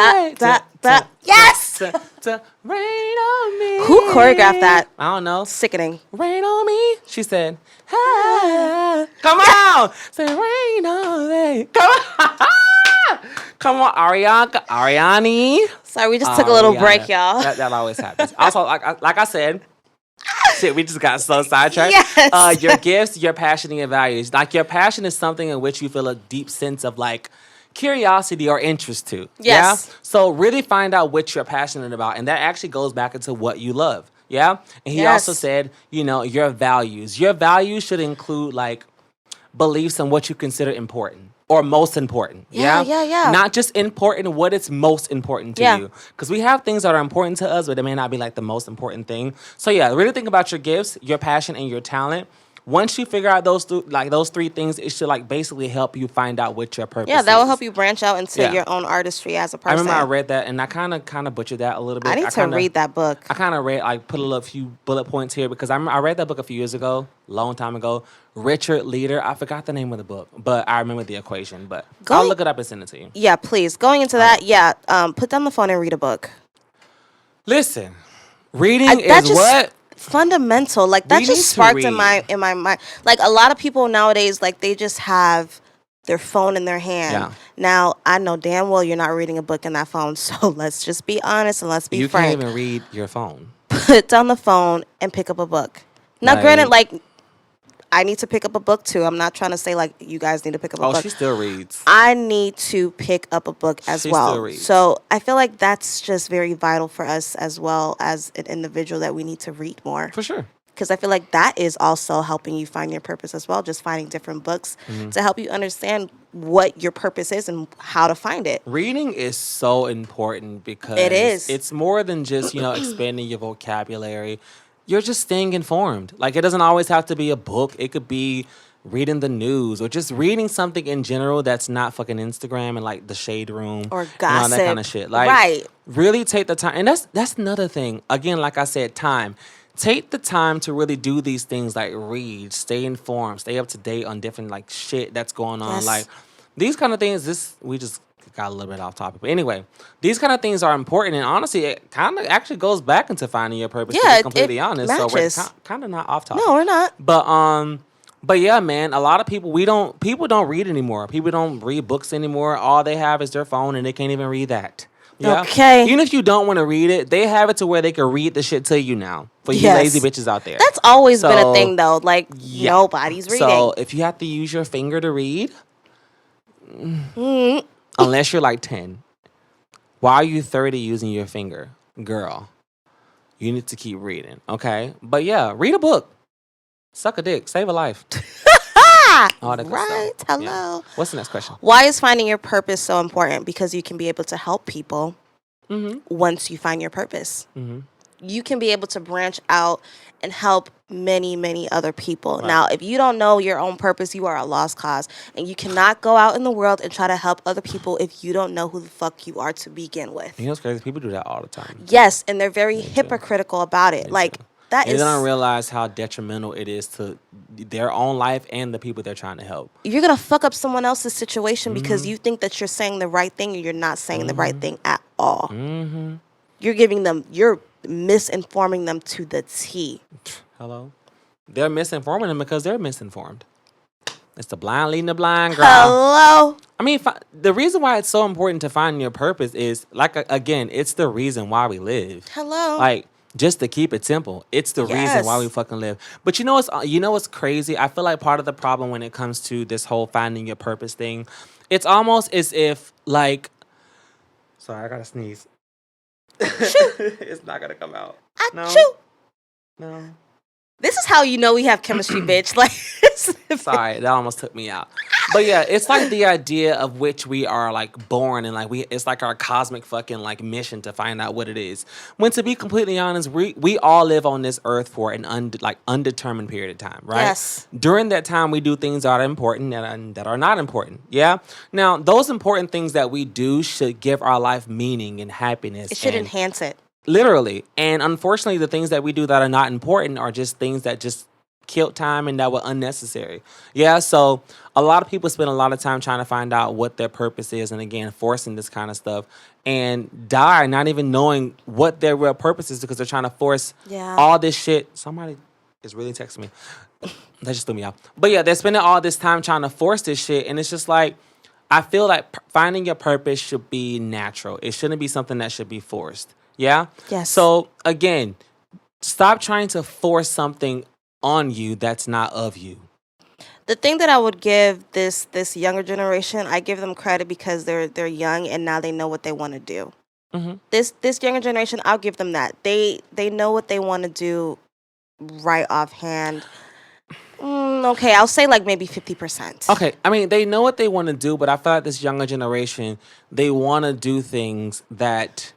Yes! Rain on me. Who choreographed that? I don't know. Sickening. Rain on me. She said, ah. Come on. Say, rain on me. Come on. Come on, Ariani. Sorry, we just took a little break, y'all. That always happens. Also, like I said, shit, we just got so sidetracked. Yes. Your gifts, your passion, and your values. Like your passion is something in which you feel a deep sense of like curiosity or interest to. Yes. Yeah. So really find out what you're passionate about, and that actually goes back into what you love. Yeah. And he also said, your values. Your values should include like beliefs and what you consider important or most important. Yeah. Not just important, what is most important to you. Because we have things that are important to us, but it may not be like the most important thing. So yeah, really think about your gifts, your passion, and your talent. Once you figure out those three things, it should like basically help you find out what your purpose is. Yeah, that will help you branch out into your own artistry as a person. I remember I read that and I kind of butchered that a little bit. I need to read that book. I kind of put a few bullet points here because I read that book a few years ago, long time ago. Richard Leader. I forgot the name of the book, but I remember the equation. But I'll look it up and send it to you. Yeah, please. Going into that, put down the phone and read a book. Listen, reading is what? Fundamental. Like that just sparked in my mind. Like a lot of people nowadays, like they just have their phone in their hand. Yeah. Now I know damn well you're not reading a book in that phone. So let's just be honest and let's be frank. You can't even read your phone. Put down the phone and pick up a book. Now, granted, like I need to pick up a book too. I'm not trying to say like you guys need to pick up a book. Oh, she still reads. I need to pick up a book as well. Still reads. So I feel like that's just very vital for us as well as an individual that we need to read more. For sure. Because I feel like that is also helping you find your purpose as well. Just finding different books to help you understand what your purpose is and how to find it. Reading is so important because it is. It's more than just, expanding your vocabulary. You're just staying informed. Like, it doesn't always have to be a book. It could be reading the news or just reading something in general that's not fucking Instagram and, like, the shade room. Or gossip. And all that kind of shit. Like, really take the time. And that's another thing. Again, like I said, time. Take the time to really do these things like read, stay informed, stay up to date on different, like, shit that's going on. Yes. Like, these kind of things, we just got a little bit off topic. But anyway, these kind of things are important. And honestly, it kind of actually goes back into finding your purpose, to be completely honest. Matches. So we're kind of not off topic. No, we're not. But yeah, man, a lot of people, people don't read anymore. People don't read books anymore. All they have is their phone and they can't even read that. Yeah? Okay. Even if you don't want to read it, they have it to where they can read the shit to you now. For you lazy bitches out there. That's always been a thing, though. Like, nobody's reading. So if you have to use your finger to read, unless you're like 10, why are you 30 using your finger? Girl, you need to keep reading, okay? But yeah, read a book. Suck a dick. Save a life. All that good stuff. Hello. Yeah. What's the next question? Why is finding your purpose so important? Because you can be able to help people once you find your purpose. You can be able to branch out and help many, many other people. Right. Now, if you don't know your own purpose, you are a lost cause. And you cannot go out in the world and try to help other people if you don't know who the fuck you are to begin with. You know what's crazy? People do that all the time. Yes, and they're very hypocritical about it. Like, that is... They don't realize how detrimental it is to their own life and the people they're trying to help. You're going to fuck up someone else's situation because you think that you're saying the right thing and you're not saying the right thing at all. You're misinforming them to the T. Hello? They're misinforming them because they're misinformed. It's the blind leading the blind, girl. Hello? I mean, the reason why it's so important to find your purpose is, like, again, it's the reason why we live. Hello? Like, just to keep it simple, it's the reason why we fucking live. But you know what's crazy? I feel like part of the problem when it comes to this whole finding your purpose thing, it's almost as if, like... Sorry, I gotta sneeze. It's not gonna come out. No. This is how you know we have chemistry, bitch. Like, sorry, that almost took me out. But yeah, it's like the idea of which we are like born and like it's like our cosmic fucking like mission to find out what it is. When to be completely honest, we all live on this earth for an undetermined period of time, right? Yes. During that time, we do things that are important and that are not important. Yeah. Now, those important things that we do should give our life meaning and happiness. It should enhance it. Literally. And unfortunately, the things that we do that are not important are just things that just killed time and that were unnecessary. Yeah, so a lot of people spend a lot of time trying to find out what their purpose is and, again, forcing this kind of stuff and die not even knowing what their real purpose is because they're trying to force all this shit. Somebody is really texting me. That just threw me off. But yeah, they're spending all this time trying to force this shit and it's just like, I feel like finding your purpose should be natural. It shouldn't be something that should be forced. Yeah? Yes. So, again, stop trying to force something on you that's not of you. The thing that I would give this younger generation, I give them credit because they're young and now they know what they want to do. Mm-hmm. This younger generation, I'll give them that. They know what they want to do right offhand. Okay, I'll say like maybe 50%. Okay, I mean, they know what they want to do, but I feel like this younger generation, they want to do things that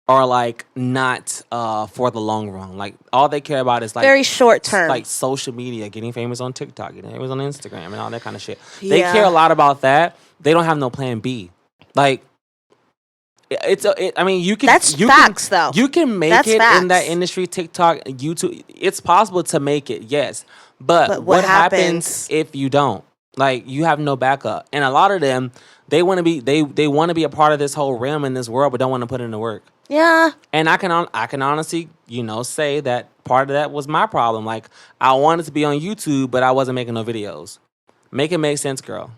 are like not for the long run. Like all they care about is like very short term, like social media, getting famous on TikTok, getting famous on Instagram, and all that kind of shit. Yeah. They care a lot about that. They don't have no plan B. Like I mean, you can. That's facts, though. You can make it in that industry, TikTok, YouTube. It's possible to make it, yes. But what happens if you don't? Like, you have no backup. And a lot of them, they want to be they want to be a part of this whole realm in this world, but don't want to put in the work. Yeah. And I can honestly, say that part of that was my problem. Like, I wanted to be on YouTube, but I wasn't making no videos. Make it make sense, girl.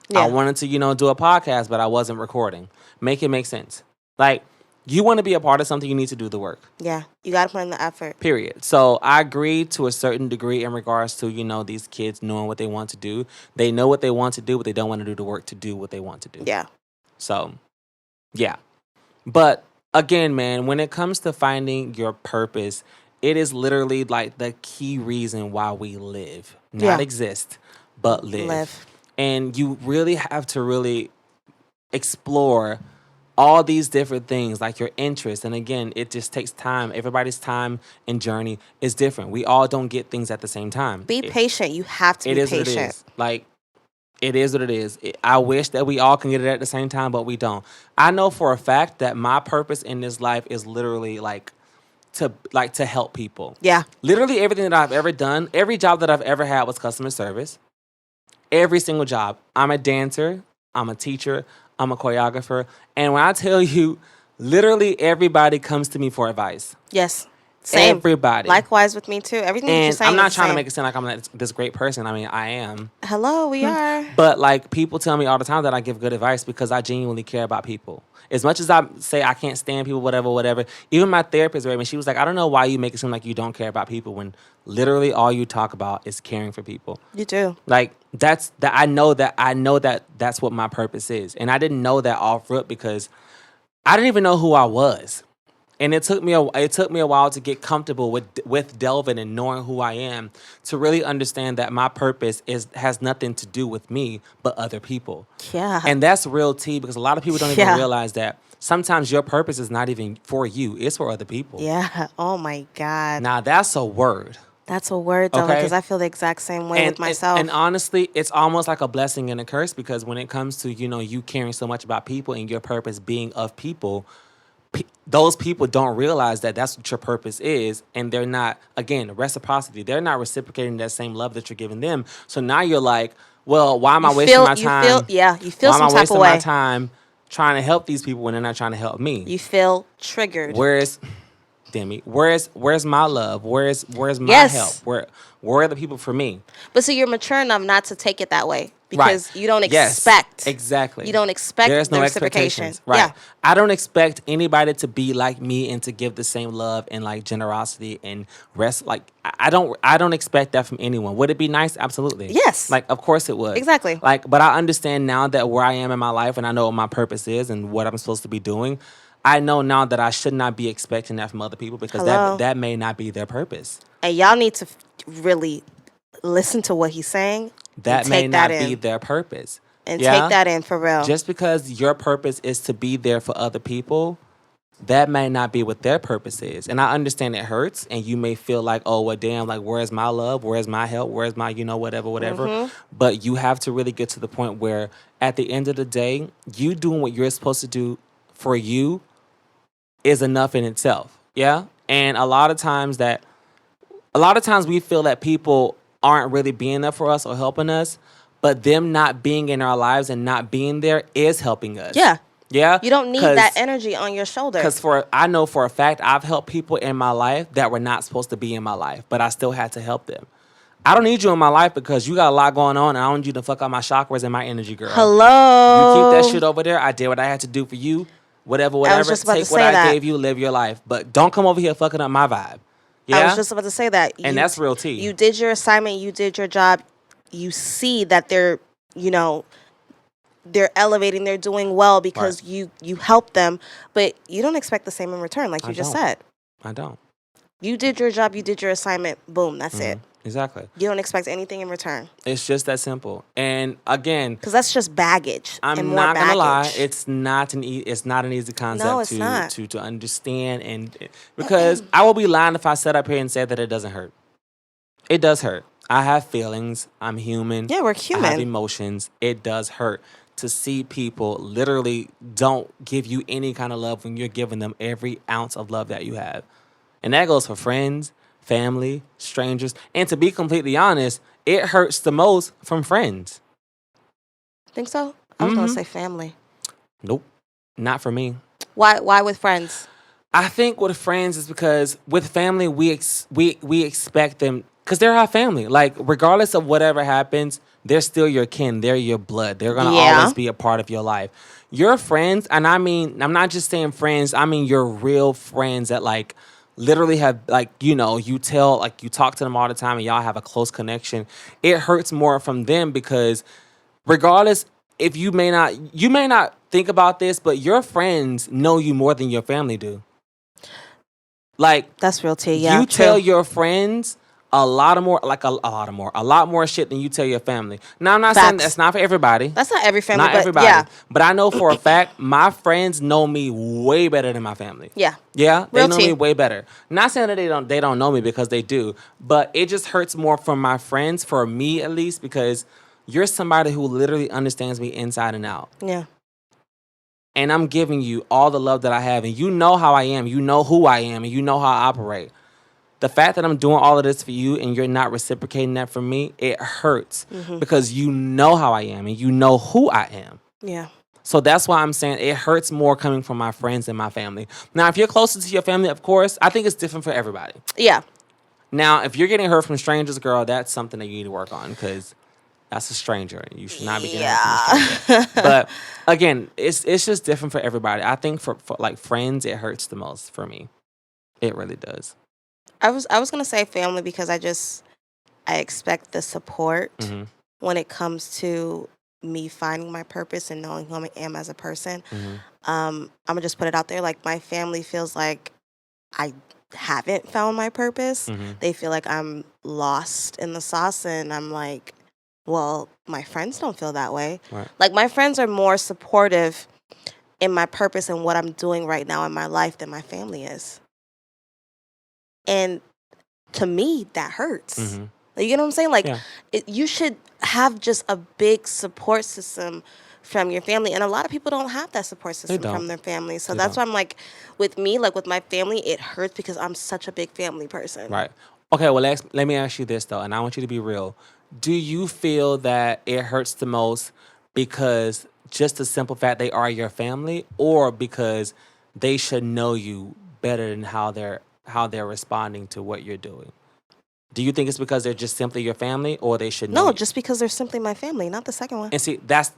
Yeah. I wanted to, do a podcast, but I wasn't recording. Make it make sense. Like, you want to be a part of something, you need to do the work. Yeah, you got to put in the effort. Period. So I agree to a certain degree in regards to, these kids knowing what they want to do. They know what they want to do, but they don't want to do the work to do what they want to do. Yeah. So, yeah. But again, man, when it comes to finding your purpose, it is literally like the key reason why we live. Not exist, but live. And you really have to really explore all these different things, like your interests. And again, it just takes time. Everybody's time and journey is different. We all don't get things at the same time. Be patient. You have to be patient. It is. Like, it is what it is. I wish that we all can get it at the same time, but we don't. I know for a fact that my purpose in this life is literally to help people. Yeah. Literally everything that I've ever done, every job that I've ever had was customer service. Every single job. I'm a dancer. I'm a teacher. I'm a choreographer. And when I tell you, literally everybody comes to me for advice. Yes. Same. Everybody. Likewise with me too. Everything you're saying. I'm not trying to make it seem like I'm this great person. I mean, I am. Hello, we are. But like, people tell me all the time that I give good advice because I genuinely care about people. As much as I say I can't stand people, whatever. Even my therapist, right, when she was like, I don't know why you make it seem like you don't care about people when literally all you talk about is caring for people. You do. Like, I know that that's what my purpose is. And I didn't know that off rip because I didn't even know who I was. And it took me a while to get comfortable with Delvin and knowing who I am, to really understand that my purpose has nothing to do with me but other people. Yeah. And that's real tea, because a lot of people don't even realize that sometimes your purpose is not even for you, it's for other people. Yeah. Oh my God. Now that's a word. That's a word, though, because I feel the exact same way with myself. And honestly, it's almost like a blessing and a curse, because when it comes to, you caring so much about people and your purpose being of people, those people don't realize that that's what your purpose is, and they're not, again, reciprocity. They're not reciprocating that same love that you're giving them. So now you're like, well, why am I wasting my time? You feel some type of way. Why am I wasting my time trying to help these people when they're not trying to help me? You feel triggered. Where's my love? Where's my help? Where are the people for me? But so you're mature enough not to take it that way. Because you don't expect. Yes, exactly. You don't expect There's no reciprocation. Expectations. Right. Yeah. I don't expect anybody to be like me and to give the same love and like generosity and rest. Like, I don't expect that from anyone. Would it be nice? Absolutely. Yes. Like, of course it would. Exactly. Like, but I understand now that where I am in my life and I know what my purpose is and what I'm supposed to be doing, I know now that I should not be expecting that from other people, because that may not be their purpose. And y'all need to really listen to what he's saying. That may not be their purpose. And take that in for real. Just because your purpose is to be there for other people, that may not be what their purpose is. And I understand it hurts, and you may feel like, oh, well, damn, like, where's my love? Where's my help? Where's my, whatever. Mm-hmm. But you have to really get to the point where at the end of the day, you doing what you're supposed to do for you is enough in itself. Yeah? And a lot of times we feel that people aren't really being there for us or helping us, but them not being in our lives and not being there is helping us. Yeah. Yeah? You don't need that energy on your shoulder. Because I know for a fact I've helped people in my life that were not supposed to be in my life, but I still had to help them. I don't need you in my life because you got a lot going on and I don't need you to fuck up my chakras and my energy, girl. Hello. You keep that shit over there. I did what I had to do for you. Whatever. I was just about Take to what say I that. gave you, live your life. But don't come over here fucking up my vibe. Yeah? I was just about to say that. And that's real tea. You did your assignment. You did your job. You see that they're, they're elevating. They're doing well because you helped them. But you don't expect the same in return, like you just said. I don't. You did your job. You did your assignment. Boom. That's it. Exactly. You don't expect anything in return. It's just that simple. And again, because that's just baggage. I'm not gonna lie. It's not an easy concept to understand, and because I will be lying if I sat up here and said that it doesn't hurt. It does hurt. I have feelings. I'm human. Yeah, we're human. I have emotions. It does hurt to see people literally don't give you any kind of love when you're giving them every ounce of love that you have, and that goes for friends, family, strangers, and to be completely honest, it hurts the most from friends. Think so? I was gonna say family. Nope, not for me. Why with friends? I think with friends is because with family we expect them because they're our family. Like regardless of whatever happens, they're still your kin. They're your blood. They're gonna always be a part of your life. Your friends, and I mean, I'm not just saying friends. I mean your real friends that like literally have like you talk to them all the time and y'all have a close connection. It hurts more from them because regardless, if you may not think about this, but your friends know you more than your family do. Like that's real tea. Yeah, you tell your friends a lot more shit than you tell your family. Now I'm not saying that's not for everybody. That's not every family. Not everybody. Yeah. But I know for a fact my friends know me way better than my family. Yeah. Yeah, they know me way better. Not saying that they don't know me because they do, but it just hurts more from my friends, for me at least, because you're somebody who literally understands me inside and out. Yeah. And I'm giving you all the love that I have. And you know how I am. You know who I am. And you know how I operate. The fact that I'm doing all of this for you and you're not reciprocating that for me, it hurts. Mm-hmm. Because you know how I am. And you know who I am. Yeah. So that's why I'm saying it hurts more coming from my friends than my family. Now, if you're closer to your family, of course, I think it's different for everybody. Yeah. Now, if you're getting hurt from strangers, girl, that's something that you need to work on because that's a stranger. You should not be getting hurt from a stranger. But again, it's just different for everybody. I think for like friends, it hurts the most for me. It really does. I was gonna say family because I expect the support when it comes to me finding my purpose and knowing who I am as a person. I'm gonna just put it out there. Like my family feels like I haven't found my purpose. They feel like I'm lost in the sauce, and I'm like, well, my friends don't feel that way. Right. Like my friends are more supportive in my purpose and what I'm doing right now in my life than my family is. And to me, that hurts. You get what I'm saying? Like you should have just a big support system from your family. And a lot of people don't have that support system from their family. So that's why I'm like, with me, like with my family, it hurts because I'm such a big family person. Right. Okay, well, let me ask you this, though, and I want you to be real. Do you feel that it hurts the most because just the simple fact they are your family, or because they should know you better than how they're responding to what you're doing? Do you think it's because they're just simply your family, or they should know? No, just because they're simply my family, not the second one. And see, that's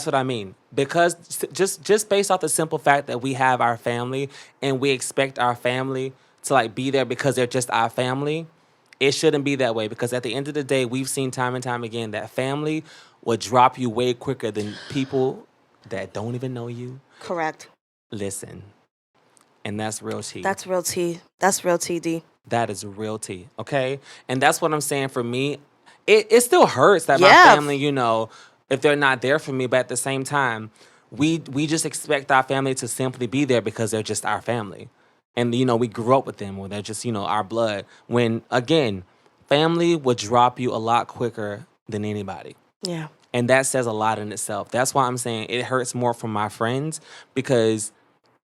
what I mean. Because just based off the simple fact that we have our family and we expect our family to like be there because they're just our family, it shouldn't be that way. Because at the end of the day, we've seen time and time again that family will drop you way quicker than people that don't even know you. Correct. Listen. And that's real tea. That's real tea. That's real tea, D. That is real tea, okay? And that's what I'm saying for me. It still hurts that my family, if they're not there for me, but at the same time, we just expect our family to simply be there because they're just our family. And, we grew up with them, or they're just, our blood. When, again, family would drop you a lot quicker than anybody. Yeah. And that says a lot in itself. That's why I'm saying it hurts more from my friends because,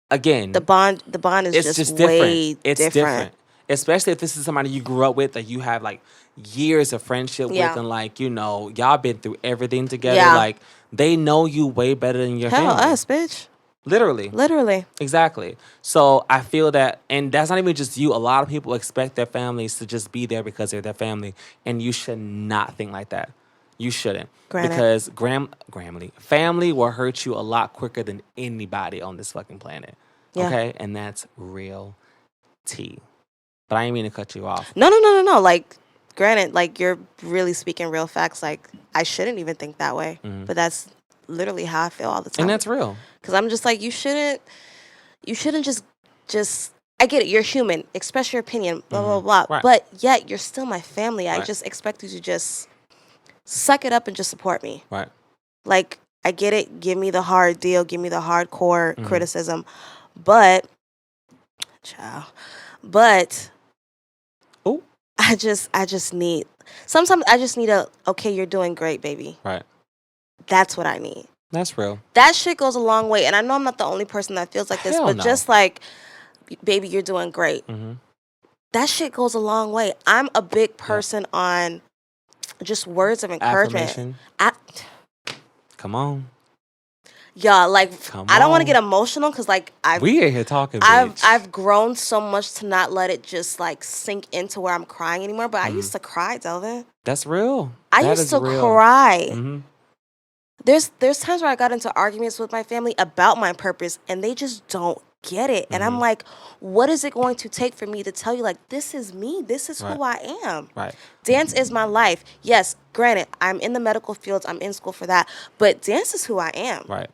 again, the bond is just way different. It's different. Especially if this is somebody you grew up with that you have like years of friendship with, and like, y'all been through everything together. Yeah. Like, they know you way better than your family. Hell, us, bitch. Literally. Exactly. So I feel that, and that's not even just you. A lot of people expect their families to just be there because they're their family, and you should not think like that. You shouldn't. Because family will hurt you a lot quicker than anybody on this fucking planet. Yeah. Okay? And that's real tea. But I ain't mean to cut you off. No. Like, granted, like, you're really speaking real facts. Like, I shouldn't even think that way. Mm-hmm. But that's literally how I feel all the time. And that's real. Because I'm just like, you shouldn't just, I get it, you're human. Express your opinion, blah, blah, blah. Right. But yet, you're still my family. Right. I just expect you to just suck it up and just support me. Right. Like, I get it. Give me the hard deal. Give me the hardcore criticism. But, oh, I just need, sometimes I just need okay, you're doing great, baby. Right. That's what I need. That's real. That shit goes a long way. And I know I'm not the only person that feels like this, but just like, baby, you're doing great. Mm-hmm. That shit goes a long way. I'm a big person on just words of encouragement. Come on. Yeah, like, I don't want to get emotional because, like, we ain't here talking, I've grown so much to not let it just, like, sink into where I'm crying anymore. But I used to cry, Delvin. That's real. I used to cry. Mm-hmm. There's times where I got into arguments with my family about my purpose, and they just don't get it. And I'm like, what is it going to take for me to tell you, like, this is me. This is who I am. Right. Dance is my life. Yes, granted, I'm in the medical fields. I'm in school for that. But dance is who I am. Right.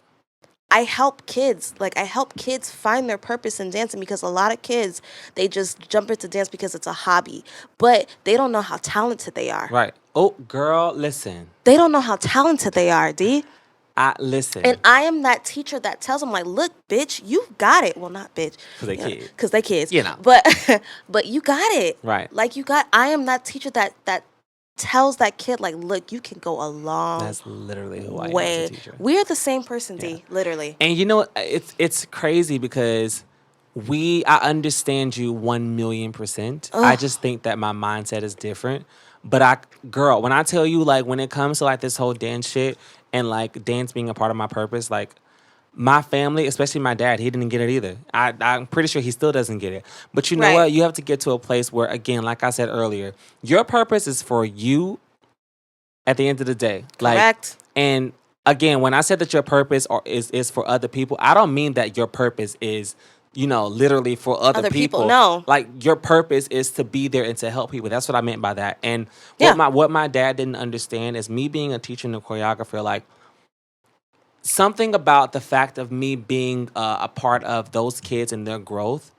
I help kids. Like, I help kids find their purpose in dancing because a lot of kids, they just jump into dance because it's a hobby. But they don't know how talented they are. Right. Oh, girl, listen. They don't know how talented they are, D. Listen. And I am that teacher that tells them, like, look, bitch, you got it. Well, not bitch. Because they kids. Because they kids. You know. But you got it. Right. Like, I am that teacher that tells that kid, like, look, you can go a long That's literally who I am as a teacher. We're the same person, D, literally. And you know what? It's crazy because I understand you 1,000,000%. I just think that my mindset is different. But girl, when I tell you, like, when it comes to, like, this whole dance shit and, like, dance being a part of my purpose, like, my family, especially my dad, he didn't get it either. I'm pretty sure he still doesn't get it. But you know what? You have to get to a place where, again, like I said earlier, your purpose is for you at the end of the day. Correct. Like, and again, when I said that your purpose is for other people, I don't mean that your purpose is, literally for other people. No. Like, your purpose is to be there and to help people. That's what I meant by that. And what my dad didn't understand is me being a teacher and a choreographer, like, something about the fact of me being a part of those kids and their growth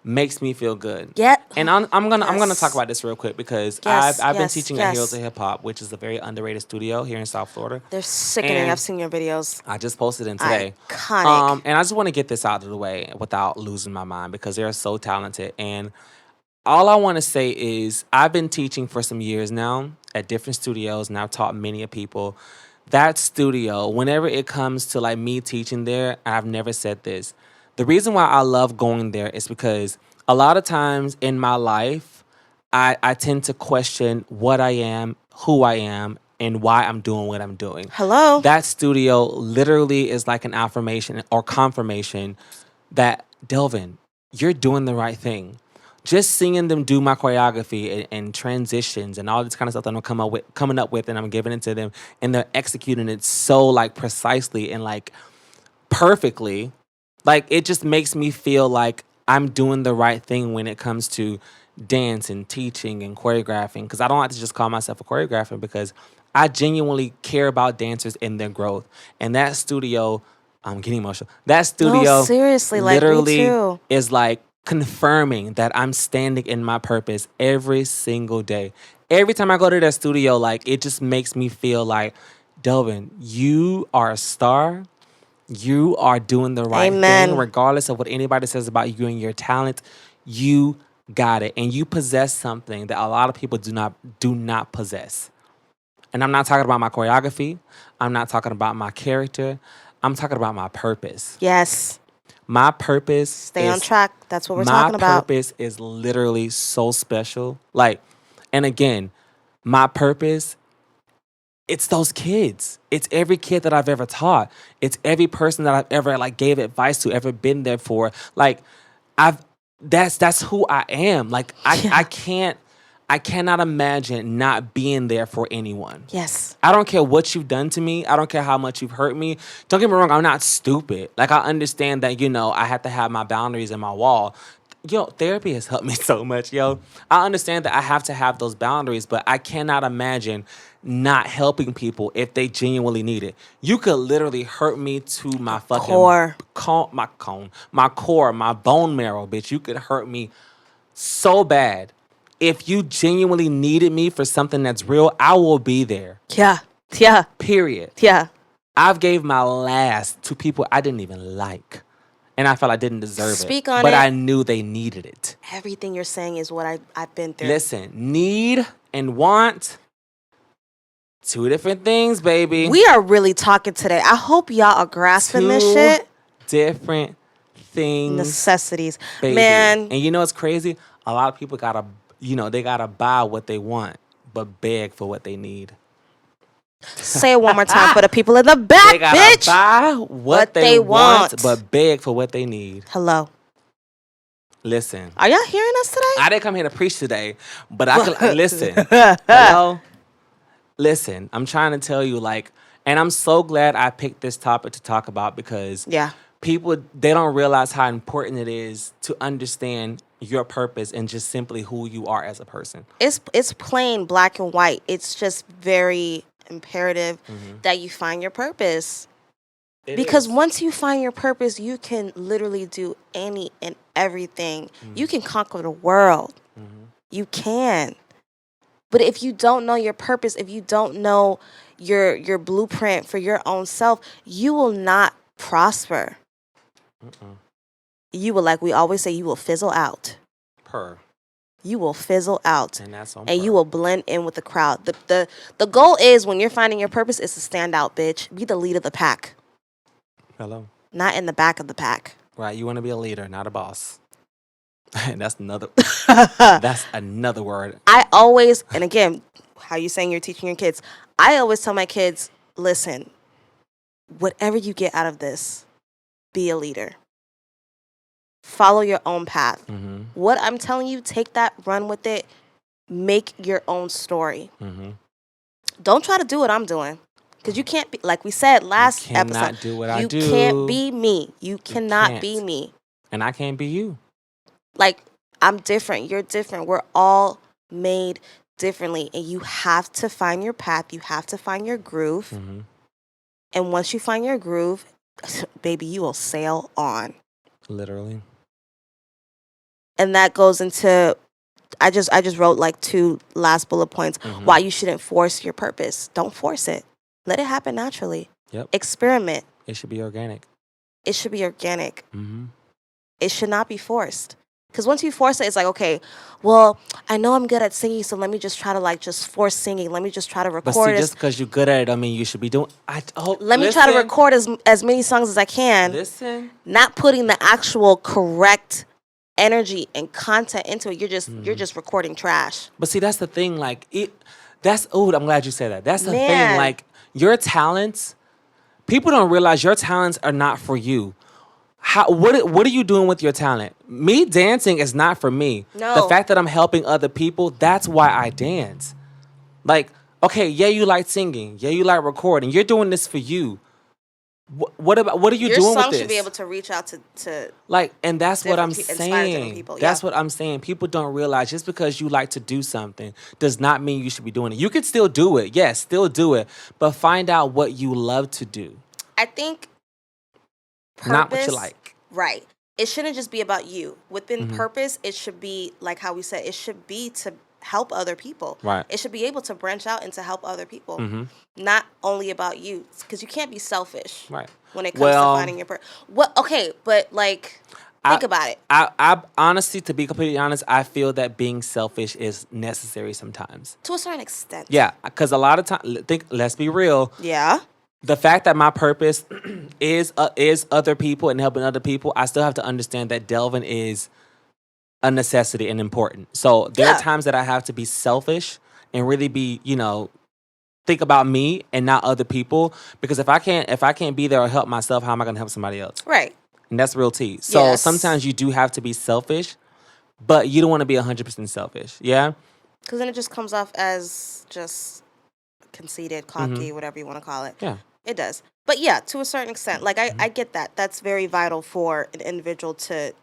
makes me feel good. Yeah. And I'm gonna talk about this real quick because I've been teaching at Heroes of Hip Hop, which is a very underrated studio here in South Florida. They're sickening. And I've seen your videos. I just posted them today. Iconic. And I just want to get this out of the way without losing my mind because they're so talented. And all I want to say is I've been teaching for some years now at different studios, and I've taught many people. That studio, whenever it comes to, like, me teaching there, I've never said this. The reason why I love going there is because a lot of times in my life, I tend to question what I am, who I am, and why I'm doing what I'm doing. Hello? That studio literally is like an affirmation or confirmation that, Delvin, you're doing the right thing. Just seeing them do my choreography and transitions and all this kind of stuff that I'm coming up with, and I'm giving it to them, and they're executing it so, like, precisely and, like, perfectly. Like, it just makes me feel like I'm doing the right thing when it comes to dance and teaching and choreographing. Because I don't like to just call myself a choreographer because I genuinely care about dancers and their growth. And that studio, I'm getting emotional. That studio, seriously, literally, like, me too. Is like confirming that I'm standing in my purpose every single day. Every time I go to that studio, like, it just makes me feel like, Delvin, you are a star. You are doing the right thing, regardless of what anybody says about you and your talent. You got it, and you possess something that a lot of people do not possess. And I'm not talking about my choreography. I'm not talking about my character. I'm talking about my purpose. Yes. My purpose. Stay on track. That's what we're talking about. My purpose is literally so special. Like, and again, my purpose it's those kids. It's every kid that I've ever taught. It's every person that I've ever like gave advice to, ever been there for. Like that's who I am. Like I cannot imagine not being there for anyone. Yes. I don't care what you've done to me. I don't care how much you've hurt me. Don't get me wrong, I'm not stupid. Like, I understand that, I have to have my boundaries and my wall. Therapy has helped me so much, I understand that I have to have those boundaries, but I cannot imagine not helping people if they genuinely need it. You could literally hurt me to my fucking core. My core, my bone marrow, bitch. You could hurt me so bad. If you genuinely needed me for something that's real, I will be there. Yeah. Yeah. Period. Yeah. I've gave my last to people I didn't even like. And I felt I didn't deserve Speak it. on but it. I knew they needed it. Everything you're saying is what I've been through. Listen, need and want, two different things, baby. We are really talking today. I hope y'all are grasping this shit. Different things. Necessities. Baby. Man. And you know what's crazy? A lot of people they gotta buy what they want, but beg for what they need. Say it one more time for the people in the back, they gotta bitch. Buy what they want, but beg for what they need. Hello. Listen. Are y'all hearing us today? I didn't come here to preach today, but I can listen. Hello. Listen, I'm trying to tell you, and I'm so glad I picked this topic to talk about because people, they don't realize how important it is to understand your purpose and just simply who you are as a person. It's plain black and white. It's just very imperative that you find your purpose. Because once you find your purpose, you can literally do any and everything. You can conquer the world. You can. But if you don't know your purpose, if you don't know your blueprint for your own self, you will not prosper. You will, like we always say, you will fizzle out. You will fizzle out. And that's on and you will blend in with the crowd. The goal is, when you're finding your purpose, is to stand out, bitch. Be the lead of the pack. Hello. Not in the back of the pack. Right. You want to be a leader, not a boss. And that's another word. I always, and again, how you saying you're teaching your kids, I always tell my kids, listen, whatever you get out of this, be a leader. Follow your own path. What I'm telling you, take that, run with it, make your own story. Don't try to do what I'm doing. Because you can't be, like we said last episode, do what I do. You can't be me. You cannot be me. And I can't be you. Like, I'm different. You're different. We're all made differently. And you have to find your path. You have to find your groove. And once you find your groove, baby, you will sail on. Literally. And that goes into, I just wrote like 2 last bullet points. Why you shouldn't force your purpose. Don't force it. Let it happen naturally. Yep. Experiment. It should be organic. It should be organic. It should not be forced. Because once you force it, it's like, okay, well, I know I'm good at singing, so let me just try to just force singing. Let me just try to record. But see, just because you're good at it, I mean, you should be doing. Let me try to record as many songs as I can. Not putting the actual correct energy and content into it. You're just recording trash. But see, that's the thing. I'm glad you said that. That's the thing. Your talents, people don't realize your talents are not for you. What are you doing with your talent? Me dancing is not for me. No. The fact that I'm helping other people, that's why I dance. Okay, yeah, you like singing. Yeah, you like recording. You're doing this for you. What are you doing with this? Your song should be able to reach out to and that's what I'm saying. People, that's what I'm saying. People don't realize just because you like to do something does not mean you should be doing it. You could still do it. Yes, still do it. But find out what you love to do. I think purpose, not what you like. Right. It shouldn't just be about you. Within purpose, it should be, like how we said, it should be to help other people. Right. It should be able to branch out and to help other people. Not only about you. Because you can't be selfish. Right. When it comes to finding your purpose. Okay, but think about it. I honestly, to be completely honest, I feel that being selfish is necessary sometimes. To a certain extent. Yeah, because a lot of times, let's be real. Yeah. The fact that my purpose is other people and helping other people, I still have to understand that Delvin is a necessity and important. So there are times that I have to be selfish and really be, think about me and not other people. Because if I can't be there or help myself, how am I going to help somebody else? Right. And that's real tea. So sometimes you do have to be selfish, but you don't want to be 100% selfish. Yeah. Because then it just comes off as just conceited, cocky, whatever you want to call it. Yeah. It does. But yeah, to a certain extent, like I get that. That's very vital for an individual to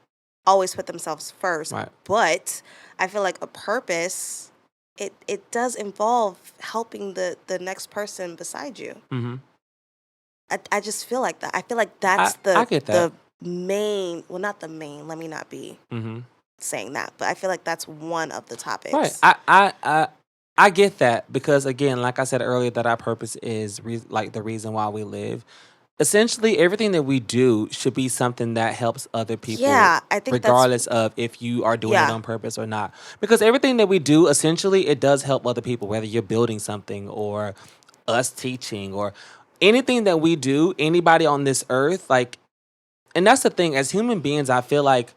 always put themselves first. Right. But I feel like a purpose, it does involve helping the next person beside you. Mm-hmm. I just feel like that. I feel like that's I get that. the main, well, not the main, let me not be saying that, but I feel like that's one of the topics. Right. I get that because, again, like I said earlier, that our purpose is like the reason why we live. Essentially, everything that we do should be something that helps other people. Yeah, I think regardless of if you are doing it on purpose or not. Because everything that we do, essentially, it does help other people, whether you're building something or us teaching or anything that we do, anybody on this earth, like, and that's the thing, as human beings, I feel like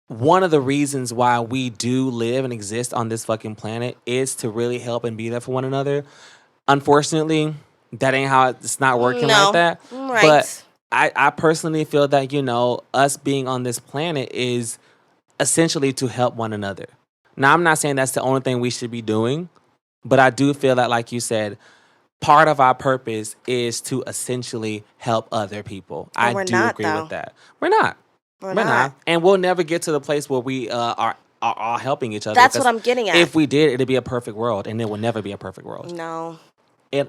one of the reasons why we do live and exist on this fucking planet is to really help and be there for one another. Unfortunately, that ain't how it's not working like that. Right. But I personally feel that, us being on this planet is essentially to help one another. Now, I'm not saying that's the only thing we should be doing, but I do feel that, like you said, part of our purpose is to essentially help other people. I do agree with that. We're not. We're not. And we'll never get to the place where we are all helping each other. That's what I'm getting at. If we did, it'd be a perfect world, and it will never be a perfect world. No.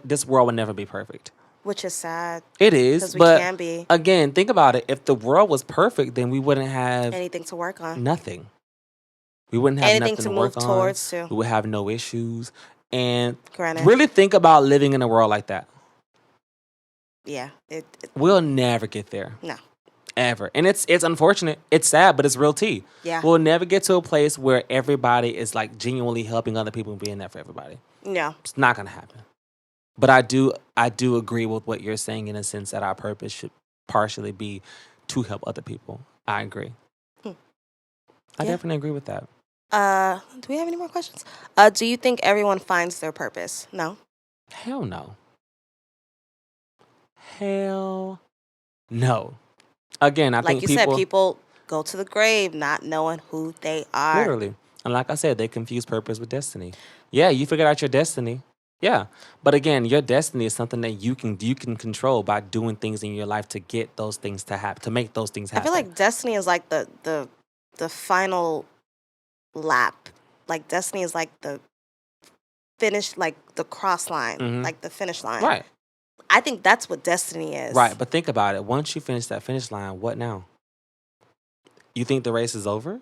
This world will never be perfect. Which is sad. It is, because we but can be. Again, think about it. If the world was perfect, then we wouldn't have anything to work on. Nothing. We wouldn't have anything nothing to work move towards. We would have no issues. And Granted. Really think about living in a world like that. Yeah. We'll never get there. No. Ever. And it's unfortunate. It's sad, but it's real tea. Yeah. We'll never get to a place where everybody is like genuinely helping other people and being there for everybody. Yeah. It's not going to happen. But I do agree with what you're saying in a sense that our purpose should partially be to help other people. I agree. I definitely agree with that. Do we have any more questions? Do you think everyone finds their purpose? No. Hell no. Hell no. Again, I think like you said, people go to the grave not knowing who they are. Literally. And like I said, they confuse purpose with destiny. Yeah, you figured out your destiny. Yeah. But again, your destiny is something that you can control by doing things in your life to get those things to happen, to make those things happen. I feel like destiny is like the final lap. Like destiny is like the finish, like the cross line, like the finish line. Right. I think that's what destiny is. Right, but think about it. Once you finish that finish line, what now? You think the race is over?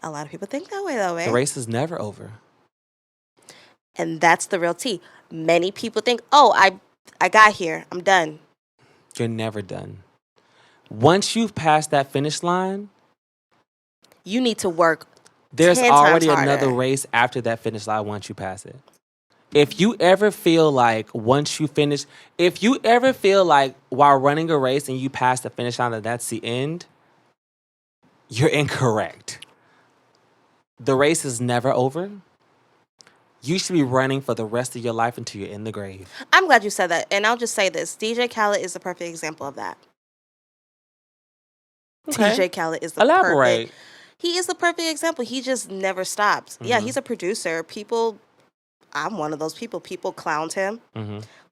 A lot of people think that way, though, right? The race is never over. And that's the real tea. Many people think, oh, I got here. I'm done. You're never done. Once you've passed that finish line, you need to work. There's already another race after that finish line once you pass it. If you ever feel like while running a race and you pass the finish line that that's the end, you're incorrect. The race is never over. You should be running for the rest of your life until you're in the grave. I'm glad you said that. And I'll just say this. DJ Khaled is the perfect example of that. Okay. DJ Khaled is the Elaborate. He is the perfect example. He just never stops. Yeah, he's a producer. I'm one of those people. People clowned him.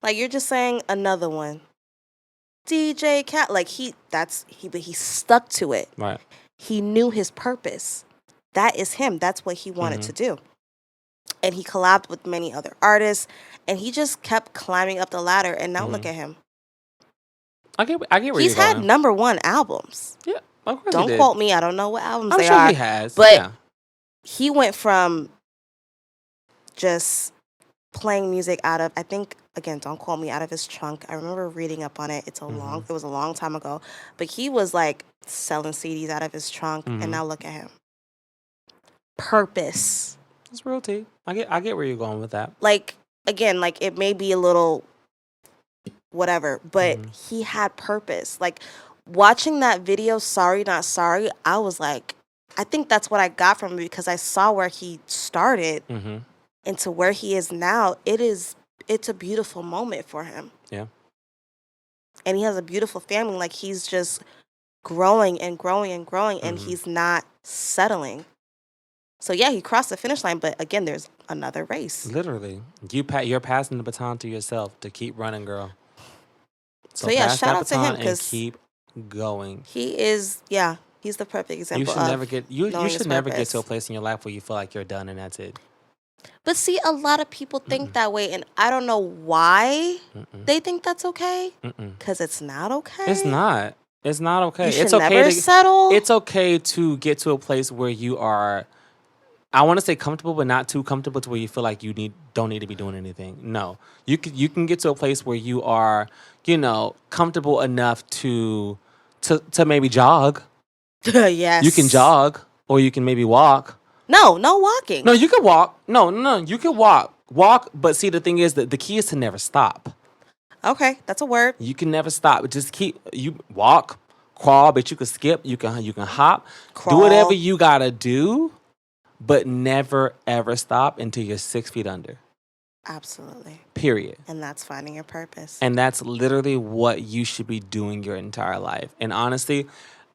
Like, you're just saying another one. DJ Khaled. Like, but he stuck to it. Right. He knew his purpose. That is him. That's what he wanted to do. And he collabed with many other artists. And he just kept climbing up the ladder. And now look at him. I get where you're going. He's had #1 albums. Yeah, of course. Don't quote me. I don't know what albums they are. I'm sure he has. But he went from just playing music out of, I think, again, don't quote me, out of his trunk. I remember reading up on it. It was a long time ago. But he was like selling CDs out of his trunk. And now look at him. Purpose. It's real tea. I get where you're going with that. Like, again, like it may be a little whatever, but he had purpose. Like watching that video, Sorry Not Sorry, I was like, I think that's what I got from it because I saw where he started and to where he is now. It is it's a beautiful moment for him. Yeah. And he has a beautiful family. Like, he's just growing and growing and growing, and he's not settling. So, yeah, he crossed the finish line, but again, there's another race. Literally. You're passing the baton to yourself to keep running, girl. So yeah, shout out to him because keep going. He is, he's the perfect example. You should never get to a place in your life where you feel like you're done and that's it. But see, a lot of people think that way, and I don't know why they think that's okay. Because it's not okay. It's not. It's not okay. You should it's okay never settle. It's okay to get to a place where you are, I want to say comfortable, but not too comfortable to where you feel like you don't need to be doing anything. No, you can get to a place where you are, comfortable enough to maybe jog. Yes, you can jog, or you can maybe walk. No walking. No, you can walk. No, you can walk. But see, the thing is that the key is to never stop. Okay, that's a word. You can never stop. Just you walk, crawl, but you can skip. You can hop. Crawl. Do whatever you gotta do. But never, ever stop until you're 6 feet under. Absolutely. Period. And that's finding your purpose. And that's literally what you should be doing your entire life. And honestly,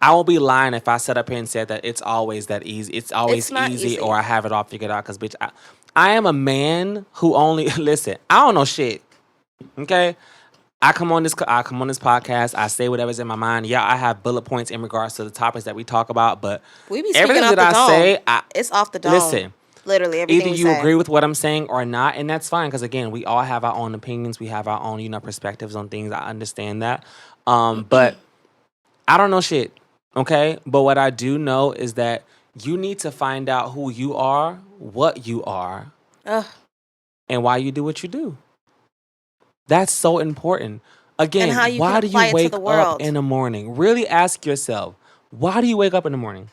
I will be lying if I sat up here and said that it's always that easy. It's always easy or I have it all figured out. Because, bitch, I am a man who only... Listen, I don't know shit. Okay? I come on this podcast. I say whatever's in my mind. Yeah, I have bullet points in regards to the topics that we talk about, but we be everything that I say, it's off the dome. Listen, literally everything. Either you agree with what I'm saying or not, and that's fine. Because again, we all have our own opinions. We have our own, perspectives on things. I understand that, but I don't know shit. Okay, but what I do know is that you need to find out who you are, what you are, and why you do what you do. That's so important. Again, why do you wake up in the morning? Really ask yourself, why do you wake up in the morning?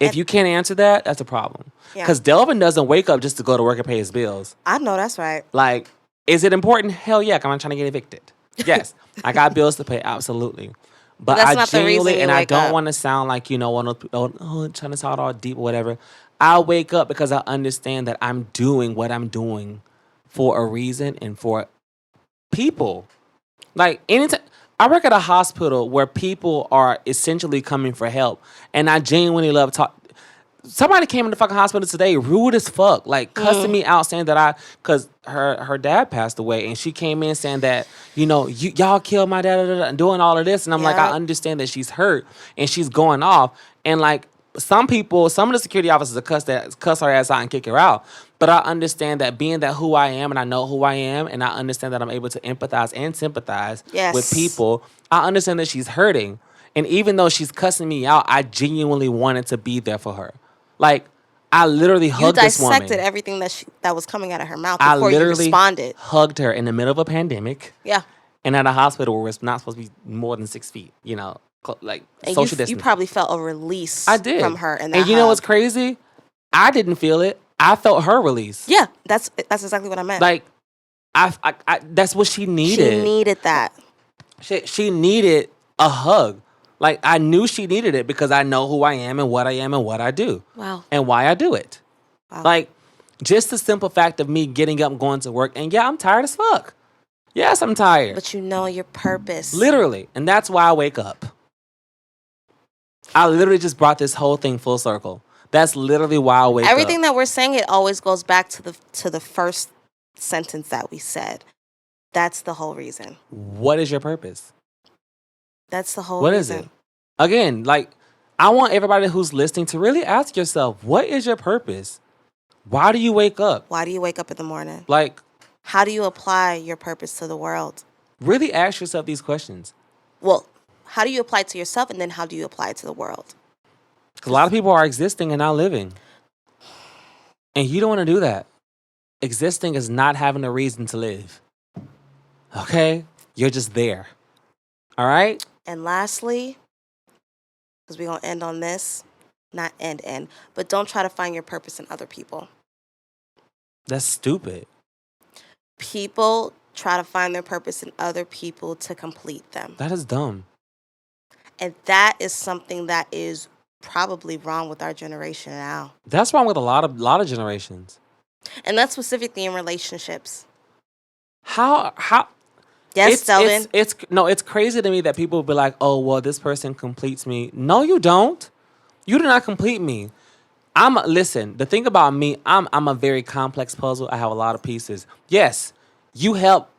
If you can't answer that, that's a problem. Because Delvin doesn't wake up just to go to work and pay his bills. I know that's right. Like, is it important? Hell yeah, I'm not trying to get evicted. Yes, I got bills to pay, absolutely. But that's not genuinely, the reason and I don't want to sound like, trying to sound all deep or whatever. I wake up because I understand that I'm doing what I'm doing for a reason and for people. Like, anytime I work at a hospital where people are essentially coming for help, and I genuinely love talk. Somebody came in the fucking hospital today, rude as fuck, like cussing me out, saying that because her dad passed away, and she came in saying that y'all killed my dad, and doing all of this, and I'm like, I understand that she's hurt and she's going off, and like some of the security officers cuss her ass out and kick her out. But I understand that being that who I am and I know who I am and I understand that I'm able to empathize and sympathize with people, I understand that she's hurting. And even though she's cussing me out, I genuinely wanted to be there for her. Like, I literally hugged this woman. You dissected everything that was coming out of her mouth before you responded. Hugged her in the middle of a pandemic. Yeah. And at a hospital where we're not supposed to be more than 6 feet, like and social distance. You probably felt a release from her. And you know what's crazy? I didn't feel it. I felt her release. Yeah, that's exactly what I meant. Like, I that's what she needed. She needed that. She needed a hug. Like, I knew she needed it because I know who I am and what I do. Wow. And why I do it. Wow. Like, just the simple fact of me getting up and going to work. And yeah, I'm tired as fuck. Yes, I'm tired. But you know your purpose. Literally. And that's why I wake up. I literally just brought this whole thing full circle. That's literally why I wake up. Everything that we're saying, it always goes back to the first sentence that we said. That's the whole reason. What is your purpose? That's the whole reason. What is it? Again, like, I want everybody who's listening to really ask yourself, what is your purpose? Why do you wake up? Why do you wake up in the morning? Like, how do you apply your purpose to the world? Really ask yourself these questions. Well, how do you apply it to yourself, and then how do you apply it to the world? Because a lot of people are existing and not living. And you don't want to do that. Existing is not having a reason to live. Okay? You're just there. All right? And lastly, because we're going to end on this, not end, but don't try to find your purpose in other people. That's stupid. People try to find their purpose in other people to complete them. That is dumb. And that is something that is probably wrong with our generation now. That's wrong with a lot of generations. And that's specifically in relationships. How? Yes, Delvin. It's crazy to me that people be like, oh, well, this person completes me. No, you don't. You do not complete me. Listen, the thing about me, I'm a very complex puzzle. I have a lot of pieces. Yes, you help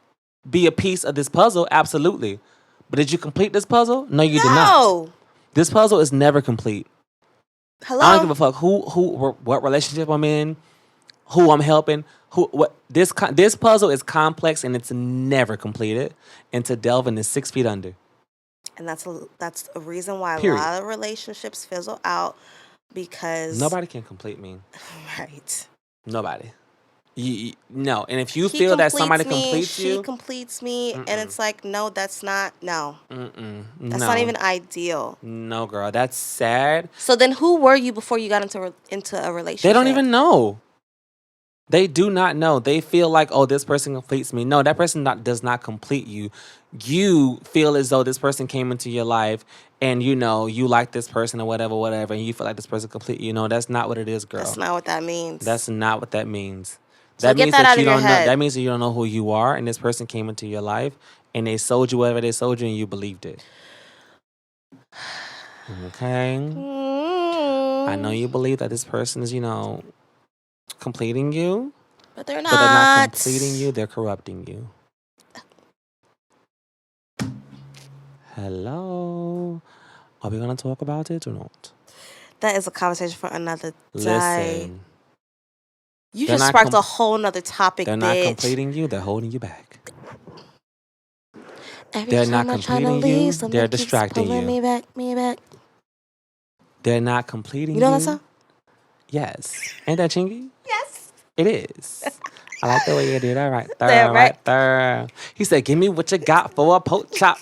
be a piece of this puzzle, absolutely. But did you complete this puzzle? No, you did not. This puzzle is never complete. Hello? I don't give a fuck what relationship I'm in, who I'm helping, what this puzzle is complex and it's never completed. And to Delvin is 6 feet under. And that's a reason why Period. A lot of relationships fizzle out, because nobody can complete me. Right. Nobody. No, and if you feel that somebody completes you, she completes me, and it's like, no, that's not. No, that's not even ideal. No, girl, that's sad. So then, who were you before you got into a relationship? They don't even know. They do not know. They feel like, oh, this person completes me. No, that person does not complete you. You feel as though this person came into your life and, you like this person or whatever, and you feel like this person complete you. No, that's not what it is, girl. That's not what that means. That's not what that means. So that means that you don't know. That means that you don't know who you are, and this person came into your life and they sold you whatever they sold you, and you believed it. Okay? I know you believe that this person is, completing you, but they're not. But they're not completing you. They're corrupting you. Hello. Are we gonna talk about it or not? That is a conversation for another day. Listen. You just sparked a whole nother topic. They're not completing you. They're holding you back. They're not completing you. They're distracting you. Me back. They're not completing you. You know that song? Yes. Ain't that chingy? Yes. It is. I like the way you do that right there. Right there. He said, give me what you got for a pork chop.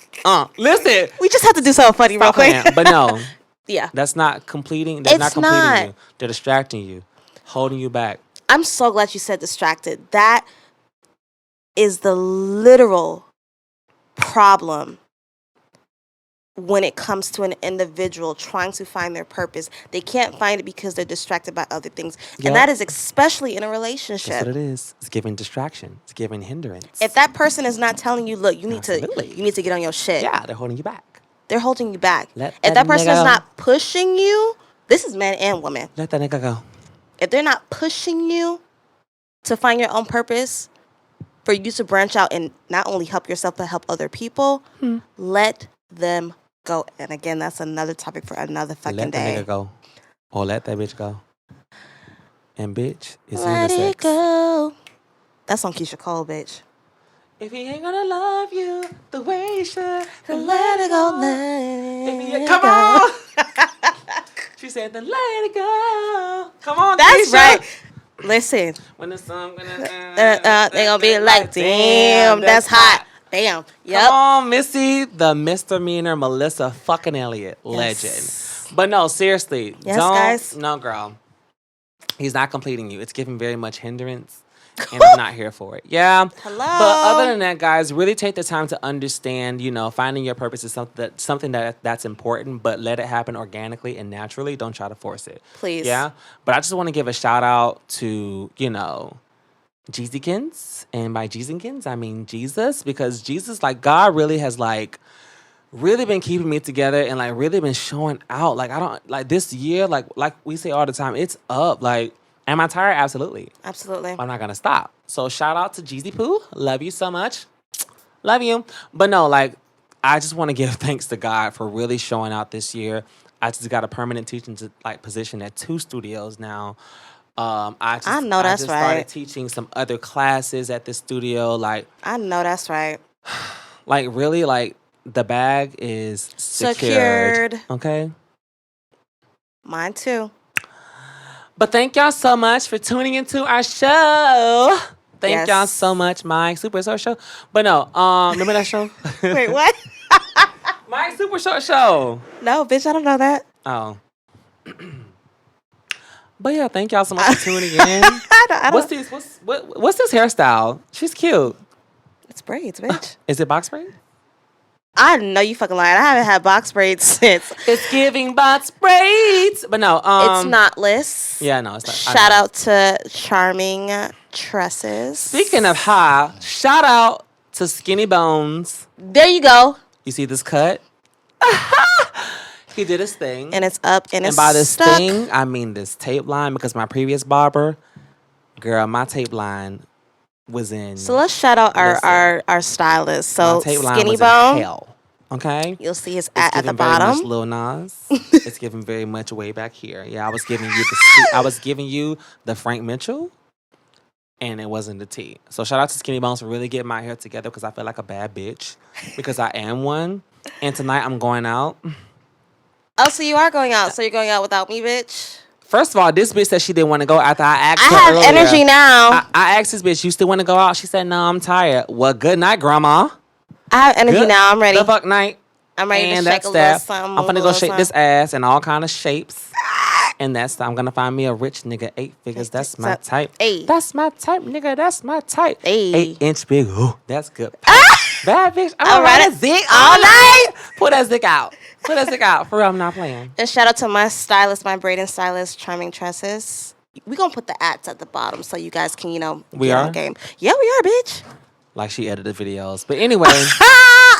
Listen. We just have to do something funny real quick. But no. Yeah. That's not completing. They're not completing you. They're distracting you. Holding you back. I'm so glad you said distracted. That is the literal problem when it comes to an individual trying to find their purpose. They can't find it because they're distracted by other things. Yep. And that is especially in a relationship. That's what it is. It's giving distraction. It's giving hindrance. If that person is not telling you, look, you need to get on your shit. Yeah, they're holding you back. They're holding you back. If that person is not pushing you, this is man and woman. Let that nigga go. If they're not pushing you to find your own purpose, for you to branch out and not only help yourself but help other people, let them go. And again, that's another topic for another fucking day. Let that nigga go. Or let that bitch go. And bitch is let unisex. It go. That's on Keisha Cole, bitch. If he ain't gonna love you the way he should, then let it go. Let it come on. She said, then let it go. Come on, that's Keisha. right. Listen. When the sun they gonna be like, damn, that's hot. Damn. Yep. Come on, Missy, the misdemeanor Melissa fucking Elliott legend. But no, seriously. Guys. No, girl. He's not completing you. It's giving very much hindrance. And I'm not here for it. Yeah. Hello. But other than that, guys, really take the time to understand, finding your purpose is something that's important, but let it happen organically and naturally. Don't try to force it. Please. Yeah. But I just want to give a shout out to, Jeezykins. And by Jeezykins, I mean Jesus. Because Jesus, God really has, really been keeping me together and, really been showing out. This year, like we say all the time, it's up. Am I tired? Absolutely. Absolutely. I'm not going to stop. So shout out to Jeezy Poo. Love you so much. Love you. But no, I just want to give thanks to God for really showing out this year. I just got a permanent teaching position at 2 studios now. I know that's right. Started teaching some other classes at the studio. I know that's right. Really, the bag is secured. Okay? Mine too. But thank y'all so much for tuning into our show. Thank y'all so much, Mike Super Short Show. But no, remember that show? Wait, what? Mike Super Short Show. No, bitch, I don't know that. Oh. But yeah, thank y'all so much for tuning in. I don't. What's this hairstyle? She's cute. It's braids, bitch. Is it box braid? I know you fucking lying. I haven't had box braids since. It's giving box braids. But no, it's knotless. Yeah, no, it's not. Shout out to Charming Tresses. Speaking of high, shout out to Skinny Bones. There you go. You see this cut? He did his thing. And it's up and it's by this stuck. thing, I mean this tape line, because my previous barber, girl, my tape line was in. So let's shout out our stylist. So Skinny Bone. Hell, okay? You'll see his at the bottom. It's giving very much Lil Nas. It's giving very much way back here. Yeah, I was giving you the Frank Mitchell. And it wasn't the T. So shout out to Skinny Bones for really getting my hair together, because I feel like a bad bitch. Because I am one. And tonight I'm going out. Oh, so you are going out. So you're going out without me, bitch? First of all, this bitch said she didn't want to go after I asked her I earlier. have energy now. I asked this bitch, you still want to go out? She said, no, I'm tired. Well, good night, grandma. I have energy now. I'm ready. The fuck night. I'm ready and to shake a little something. I'm finna go shake this ass in all kind of shapes. And I'm gonna find me a rich nigga, 8 figures. That's my type. Ay. That's my type, nigga. That's my type. Ay. 8-inch big. Ooh, that's good. Bad bitch. I'm ready to zig all night. Pull that zick out. Pull that zick out. For real, I'm not playing. And shout out to my stylist, my braiding stylist, Charming Tresses. We're gonna put the ats at the bottom so you guys can, we get are? on game. Yeah, we are, bitch. Like she edited videos. But anyway.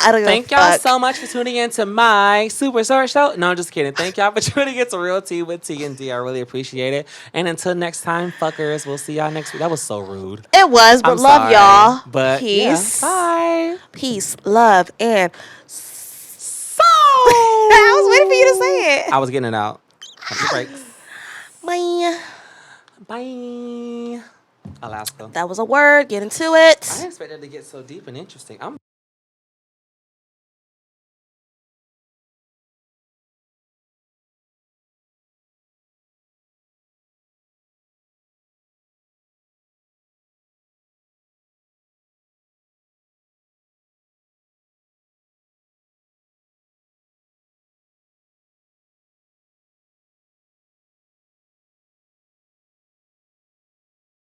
Thank y'all so much for tuning in to my super short show. No, I'm just kidding. Thank y'all for tuning in to Real Tea with T and D. I really appreciate it. And until next time, fuckers, we'll see y'all next week. That was so rude. It was, but love y'all. But peace. Yeah. Bye. Peace, love, and so. I was waiting for you to say it. I was getting it out. Happy breaks. Bye. Bye. Alaska. That was a word. Get into it. I didn't expect it to get so deep and interesting.